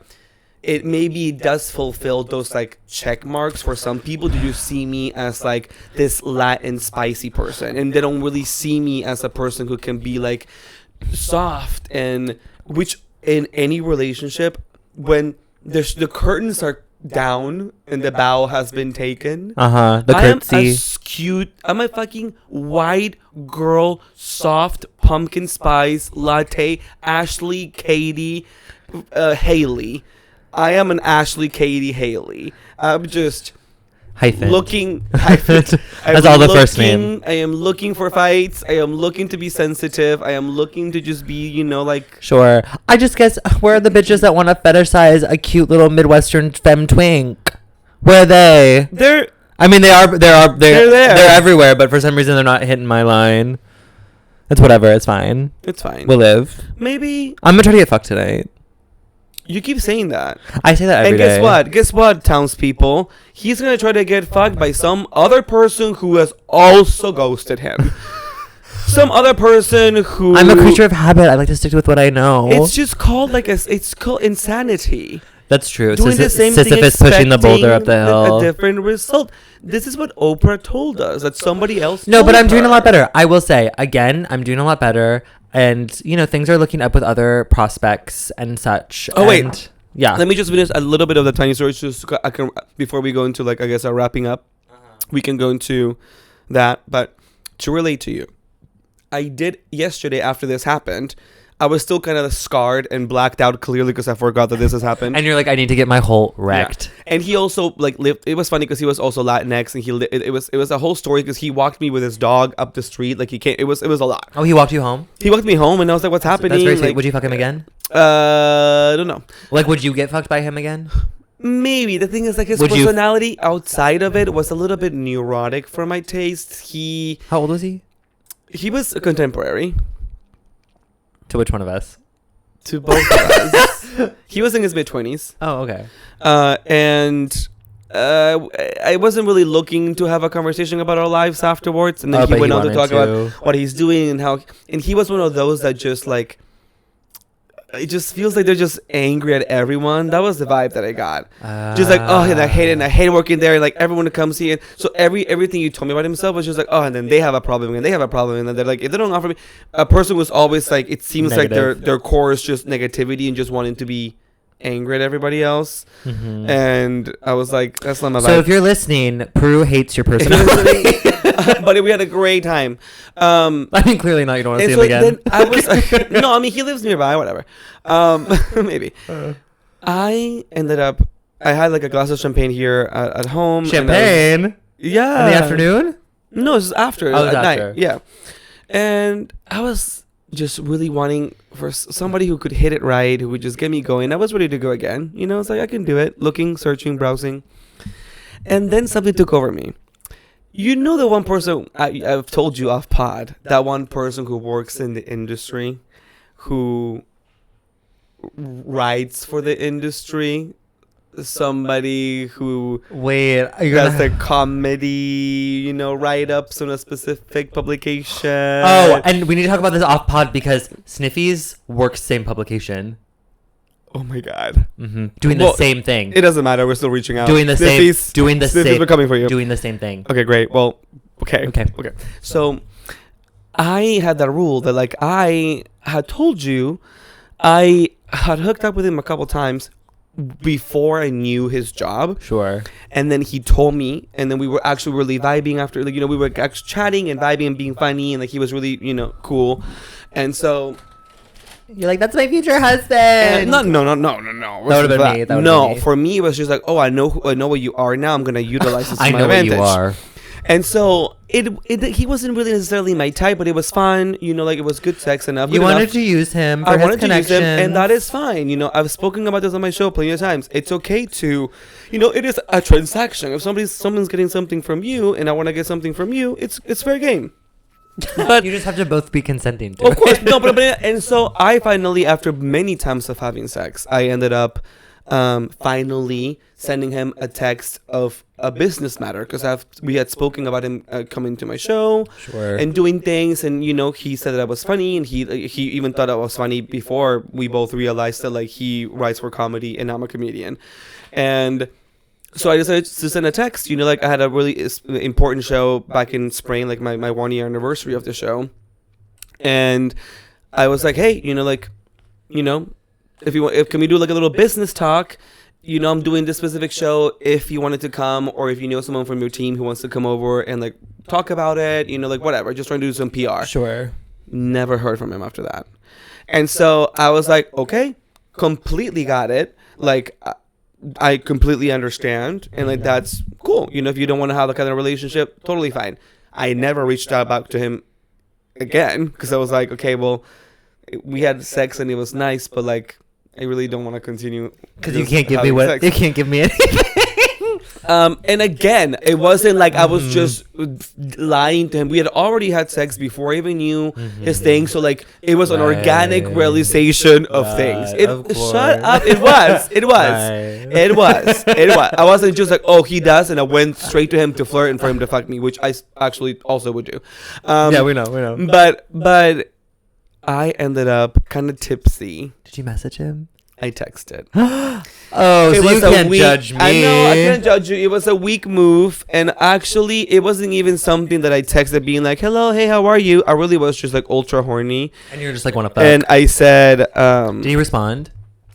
it maybe does fulfill those like check marks for some people. Do you see me as like this Latin spicy person, and they don't really see me as a person who can be like soft, and which in any relationship, when the curtains are down and the bow has been taken, the curtsy. I'm a fucking white girl, soft pumpkin spice latte, Ashley Katie Haley. I am an Ashley Katie Haley. I'm just looking. That's all the first name. I am looking for fights. I am looking to be sensitive. I am looking to just be, like... Sure. I just guess, where are the bitches that want to fetishize a cute little Midwestern femme twink? Where are they? They're there. They're everywhere, but for some reason they're not hitting my line. It's whatever. It's fine. We'll live. Maybe... I'm gonna try to get fucked tonight. You keep saying that. I say that every day. And guess what, townspeople? He's going to try to get fucked by some other person who has also ghosted him. Some other person who... I'm a creature of habit. I like to stick with what I know. It's just called it's called insanity. That's true. Doing the same Sisyphus thing, pushing the boulder up the hill. A different result. This is what Oprah told us, that somebody else No, but I'm doing a lot better. I will say, again, I'm doing a lot better. And, things are looking up with other prospects and such. Wait. Yeah. Let me just finish a little bit of the tiny story before we go into, like, I guess, our wrapping up. We can go into that. But to relate to you, I did yesterday, after this happened, I was still kind of scarred and blacked out clearly because I forgot that this has happened. And you're like, I need to get my whole wrecked. Yeah. And he also lived. It was funny because he was also Latinx, and it was a whole story because he walked me with his dog up the street. Like, he came. It was a lot. Oh, he walked you home? He walked me home, and I was like, "What's happening?" That's very sweet. Like, would you fuck him again? I don't know. Like, would you get fucked by him again? Maybe. The thing is, like, his personality outside of it was a little bit neurotic for my taste. How old was he? He was a contemporary. To which one of us? To both of us. He was in his mid-20s. Oh, okay. And I wasn't really looking to have a conversation about our lives afterwards. And then he went on to talk about what he's doing and how... And he was one of those that just, like... It just feels like they're just angry at everyone. That was the vibe that I got. Just like, oh, and I hate it. And I hate working there. And like, everyone who comes here. So everything you told me about himself was just like, oh, and then they have a problem. And they have a problem. And then they're like, if they don't offer me... A person was always like, it seems negative. Like their core is just negativity and just wanting to be angry at everybody else. Mm-hmm. And I was like, that's not my vibe. So if you're listening, Peru hates your personality. But we had a great time. I mean, clearly not. You don't want to And see so him again. then I was no, I mean he lives nearby, whatever. Maybe. I ended up. I had like a glass of champagne here at home. Champagne? Yeah. In the afternoon? No, it was after. Oh, it was at after. night. Yeah. And I was just really wanting for somebody who could hit it right, who would just get me going. I was ready to go again. You know, it's like I can do it. Looking, searching, browsing. And then something took over me. You know the one person I've told you off pod, that one person who works in the industry, who writes for the industry, somebody who does the comedy, you know, write-ups on a specific publication. Oh, and we need to talk about this off pod because Sniffies works same publication. Oh my god. Mm-hmm. Doing the same thing. It doesn't matter. We're still reaching out. Doing the same. Doing the same. We're coming for you. Doing the same thing. Okay, great. Well, okay. So I had that rule that, like, I had told you, I had hooked up with him a couple times before I knew his job. Sure. And then he told me, and then we were actually really vibing after, like, you know, we were actually chatting and vibing and being funny, and like he was really, you know, cool. And so you're like, that's my future husband. No. That would have been me. No, for me it was just like, oh, I know what you are now. I'm gonna utilize this to my advantage. I know what you are. And so he wasn't really necessarily my type, but it was fun. You know, like it was good sex enough. You wanted to use him for his connection, and that is fine. You know, I've spoken about this on my show plenty of times. It's okay to, you know, it is a transaction. If someone's getting something from you, and I want to get something from you, it's fair game. But you just have to both be consenting to of course. No, but and so I finally, after many times of having sex, I ended up finally sending him a text of a business matter, because we had spoken about him coming to my show. Sure. And doing things, and you know, he said that I was funny, and he even thought I was funny before we both realized that, like, he writes for comedy and I'm a comedian. And so I decided to send a text. You know, like I had a really important show back in spring, like my 1 year anniversary of the show. And I was like, hey, you know, like, you know, can we do like a little business talk? You know, I'm doing this specific show. If you wanted to come, or if you know someone from your team who wants to come over and like talk about it, you know, like whatever, just trying to do some PR. Sure. Never heard from him after that. And so I was like, okay, completely got it. Like, I completely understand, and like that's cool. You know, if you don't want to have that kind of relationship, totally fine. I never reached out back to him again, because I was like, okay, well, we had sex and it was nice, but like I really don't want to continue, because you can't give me what sex. You can't give me anything. And again, it wasn't like I was just lying to him. We had already had sex before I even knew his thing. So like it was an organic realization of things. Shut up. It was. I wasn't just like, oh, he does, and I went straight to him to flirt and for him to fuck me, which I actually also would do. Yeah, we know. But I ended up kind of tipsy. Did you message him? I texted. Oh, so you can't judge me. I know, I can't judge you. It was a weak move, and actually, it wasn't even something that I texted being like, hello, hey, how are you? I really was just like ultra horny. And you're just like, want to fuck. And I said, did he respond?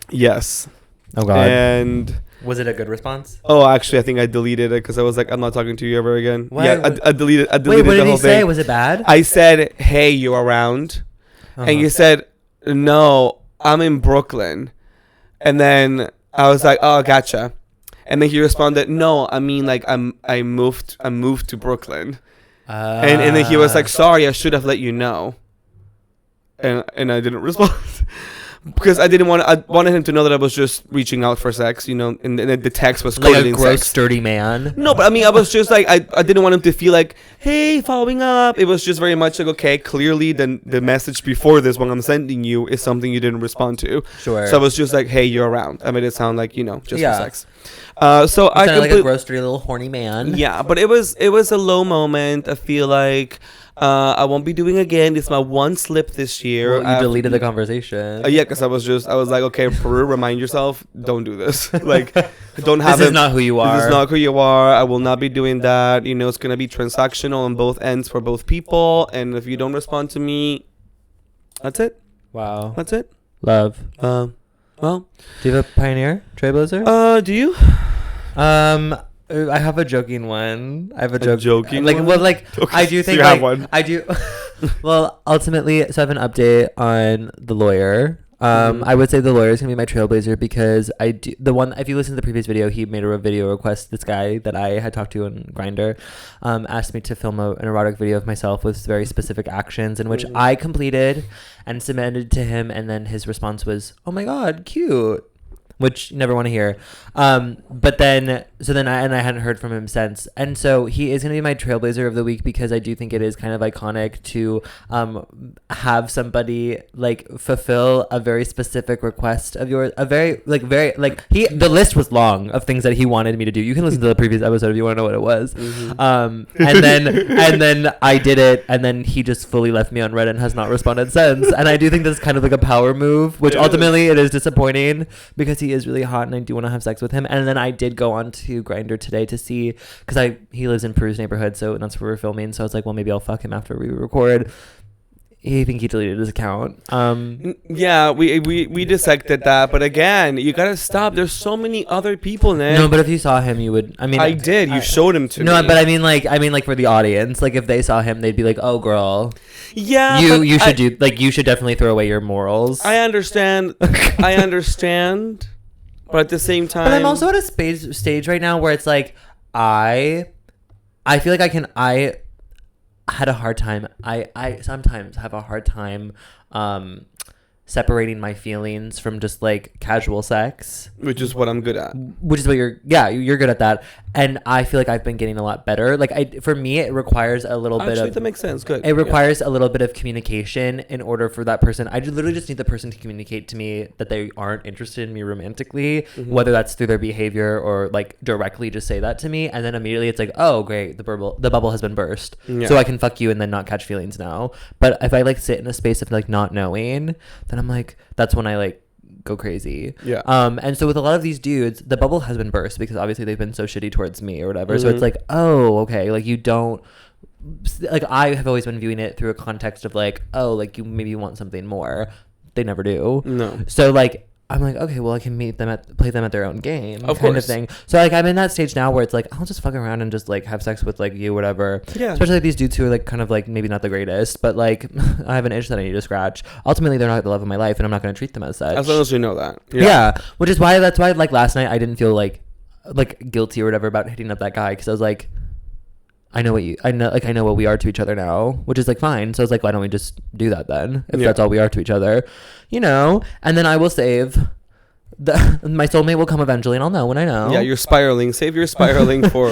Yes. Oh, God. And was it a good response? Oh, actually, I think I deleted it because I was like, I'm not talking to you ever again. What? Yeah, I deleted Wait, what the whole did he say? thing. Was it bad? I said, hey, you around? And you said, no, I'm in Brooklyn. And then I was like, oh, gotcha. And then he responded, no, I mean, like, I moved to Brooklyn. And then he was like, sorry, I should have let you know. And I didn't respond. Because I wanted him to know that I was just reaching out for sex, you know, and the text was like coded a gross, sex. sturdy man. No, but I mean, I was just like, I didn't want him to feel like, hey, following up. It was just very much like, okay, clearly the message before this one I'm sending you is something you didn't respond to. Sure. So I was just like, hey, you're around. I made it sound like, you know, just for sex. So I sounded like a gross, dirty little horny man. Yeah, but it was a low moment. I feel like I won't be doing again. It's my one slip this year. Well, you deleted the conversation. Yeah, because I was like, okay, Peru, remind yourself, don't do this. Like, don't have This is not who you are. This is not who you are. I will not be doing that. You know, it's gonna be transactional on both ends for both people. And if you don't respond to me, that's it. Wow. That's it. Love. Well, Do you have a Pioneer Trailblazer? do you? I have a joking one. I have a joking like one? well like Okay, I do so think you have like, one. I do. Well, ultimately, so I have an update on the lawyer. I would say the lawyer is gonna be my trailblazer because I do the one. If you listen to the previous video, he made a video request. This guy that I had talked to on Grindr, asked me to film an erotic video of myself with very specific actions, in which I completed and submitted to him, and then his response was, "Oh my god, cute." Which you never want to hear. But then, I hadn't heard from him since. And so he is going to be my trailblazer of the week because I do think it is kind of iconic to have somebody like fulfill a very specific request of yours. The list was long of things that he wanted me to do. You can listen to the previous episode if you want to know what it was. And then I did it, and then he just fully left me on red and has not responded since. And I do think this is kind of like a power move, which ultimately it is disappointing because he is really hot and I do want to have sex with him. And then I did go on to Grindr today to see, because he lives in Peru's neighborhood, so that's where we're filming. So I was like, well, maybe I'll fuck him after we record. I think he deleted his account. Yeah, we dissected that, but again, you gotta stop. There's so many other people, Nick. No, but if you saw him, you would. I mean, I did. You showed him to me. No, but I mean, like for the audience, like if they saw him, they'd be like, "Oh, girl, yeah, you should do like you should definitely throw away your morals." I understand. I understand, but at the same time, but I'm also at a stage right now where it's like I feel like I had a hard time. I sometimes have a hard time separating my feelings from just like casual sex, which is what I'm good at. Which is what you're good at that. And I feel like I've been getting a lot better. Like for me, it requires a little bit of. That makes sense. Good. It requires a little bit of communication in order for that person. I literally just need the person to communicate to me that they aren't interested in me romantically, whether that's through their behavior or like directly just say that to me, and then immediately it's like, oh great, the bubble has been burst, so I can fuck you and then not catch feelings now. But if I like sit in a space of like not knowing, then I'm like, that's when I like go crazy. Yeah. And so with a lot of these dudes, the bubble has been burst because obviously they've been so shitty towards me or whatever. So it's like, oh, okay, like you don't, like I have always been viewing it through a context of like, oh, like you maybe want something more. They never do. No. So like I'm like, okay, well I can play them at their own game, of kind course. of thing. So like I'm in that stage now where it's like I'll just fuck around and just like have sex with like you, whatever. Yeah. Especially like these dudes who are like kind of like maybe not the greatest, but like I have an itch that I need to scratch. Ultimately, they're not the love of my life, and I'm not going to treat them as such. As long as you know that. Yeah. Which is why that's why like last night I didn't feel like guilty or whatever about hitting up that guy because I was like, I know what we are to each other now, which is like fine. So I was like, why don't we just do that then if that's all we are to each other, you know? And then I will save. My soulmate will come eventually, and I'll know when I know. Yeah, you're spiraling. Save your spiraling for.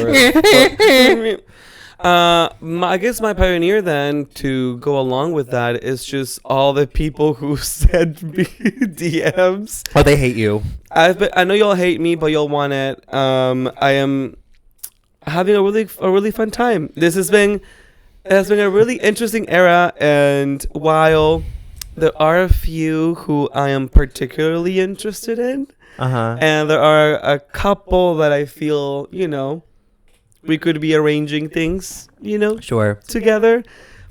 I guess my pioneer then to go along with that is just all the people who send me DMs. Oh, they hate you. I know y'all hate me, but y'all want it. I am having a really fun time. It has been a really interesting era, and while there are a few who I am particularly interested in. And there are a couple that I feel, we could be arranging things, Sure. together.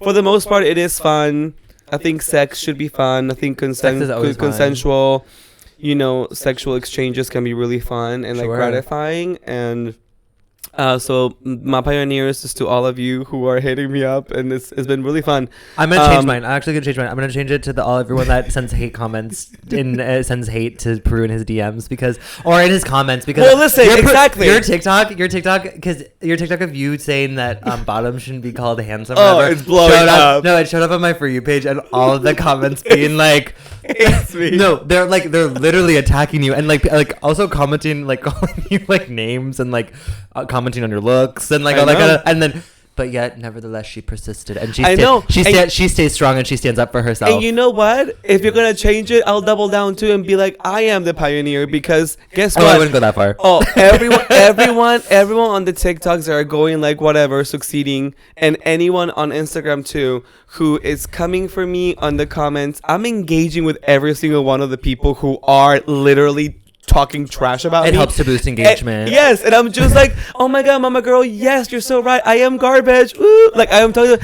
For the most part, it is fun. I think sex should be fun. I think consensual, sexual exchanges can be really fun and like gratifying. And so my pioneers is to all of you who are hitting me up, and it's been really fun. I'm gonna change mine. I'm actually gonna change mine. I'm gonna change it to everyone that sends hate comments and sends hate to Peru in his DMs or in his comments because. Well, listen, exactly. Your TikTok, because your TikTok of you saying that bottom shouldn't be called handsome. Oh, it's blowing up. No, it showed up on my For You page, and all of the comments being like, "It's me." No, they're literally attacking you and like also commenting like calling you like names and like commenting on your looks and like all that kind of, and then but yet nevertheless she persisted and she stays strong and she stands up for herself. And you know what, if you're gonna change it, I'll double down too and be like, I am the pioneer, because guess what, I wouldn't go that far. everyone on the TikToks are going like whatever, succeeding, and anyone on Instagram too who is coming for me on the comments, I'm engaging with every single one of the people who are literally talking trash about It me. helps to boost engagement. Yes, and I'm just like, oh my god, mama girl, yes, you're so right. I am garbage. Woo. Like I am telling you,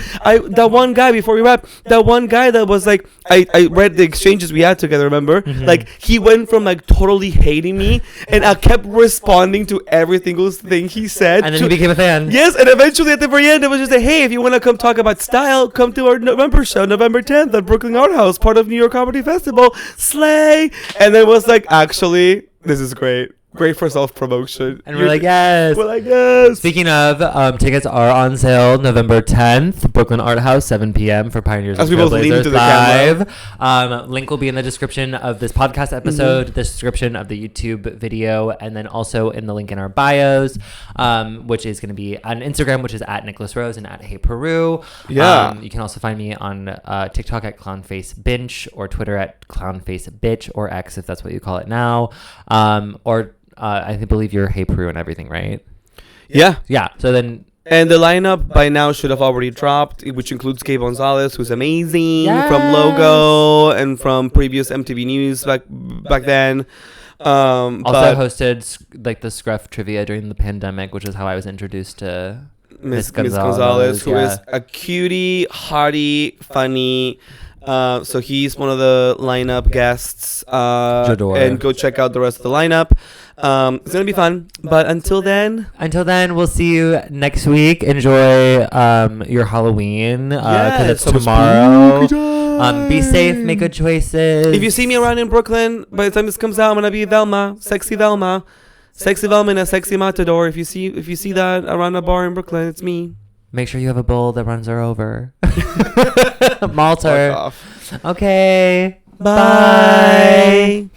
that one guy before we wrap, that one guy that was like, I read the exchanges we had together. Remember, like he went from like totally hating me, and I kept responding to every single thing he said. And then he became a fan. Yes, and eventually at the very end, it was just like, hey, if you want to come talk about style, come to our November show, November 10th at Brooklyn Art House, part of New York Comedy Festival. Slay! And then it was like, actually, this is great. Great for self-promotion. And we're like, yes. We're like, yes. Speaking of, tickets are on sale November 10th, Brooklyn Art House, 7 p.m. for Pioneers As and we both lean Trailblazers into the live. Link will be in the description of this podcast episode, the description of the YouTube video, and then also in the link in our bios, which is going to be on Instagram, which is at Nicholas Rose and at Hey Peru. Yeah. You can also find me on TikTok at ClownfaceBinch or Twitter at ClownfaceBitch or X if that's what you call it now. I believe you're Hey Peru and everything, right? Yeah. Yeah. So then. And the lineup by now should have already dropped, which includes Kay Gonzalez, who's amazing, from Logo and from previous MTV News back then. Also hosted like the Scruff trivia during the pandemic, which is how I was introduced to Miss Gonzalez, who is a cutie, hottie, funny. So he's one of the lineup guests. And go check out the rest of the lineup. It's gonna be fun. But until then, we'll see you next week. Enjoy your Halloween because it's tomorrow. Be safe, make good choices. If you see me around in Brooklyn, by the time this comes out, I'm gonna be Velma, sexy Velma in a sexy matador. If you see that around a bar in Brooklyn, it's me. Make sure you have a bowl that runs her over. Malter. Fuck off. Okay. Bye.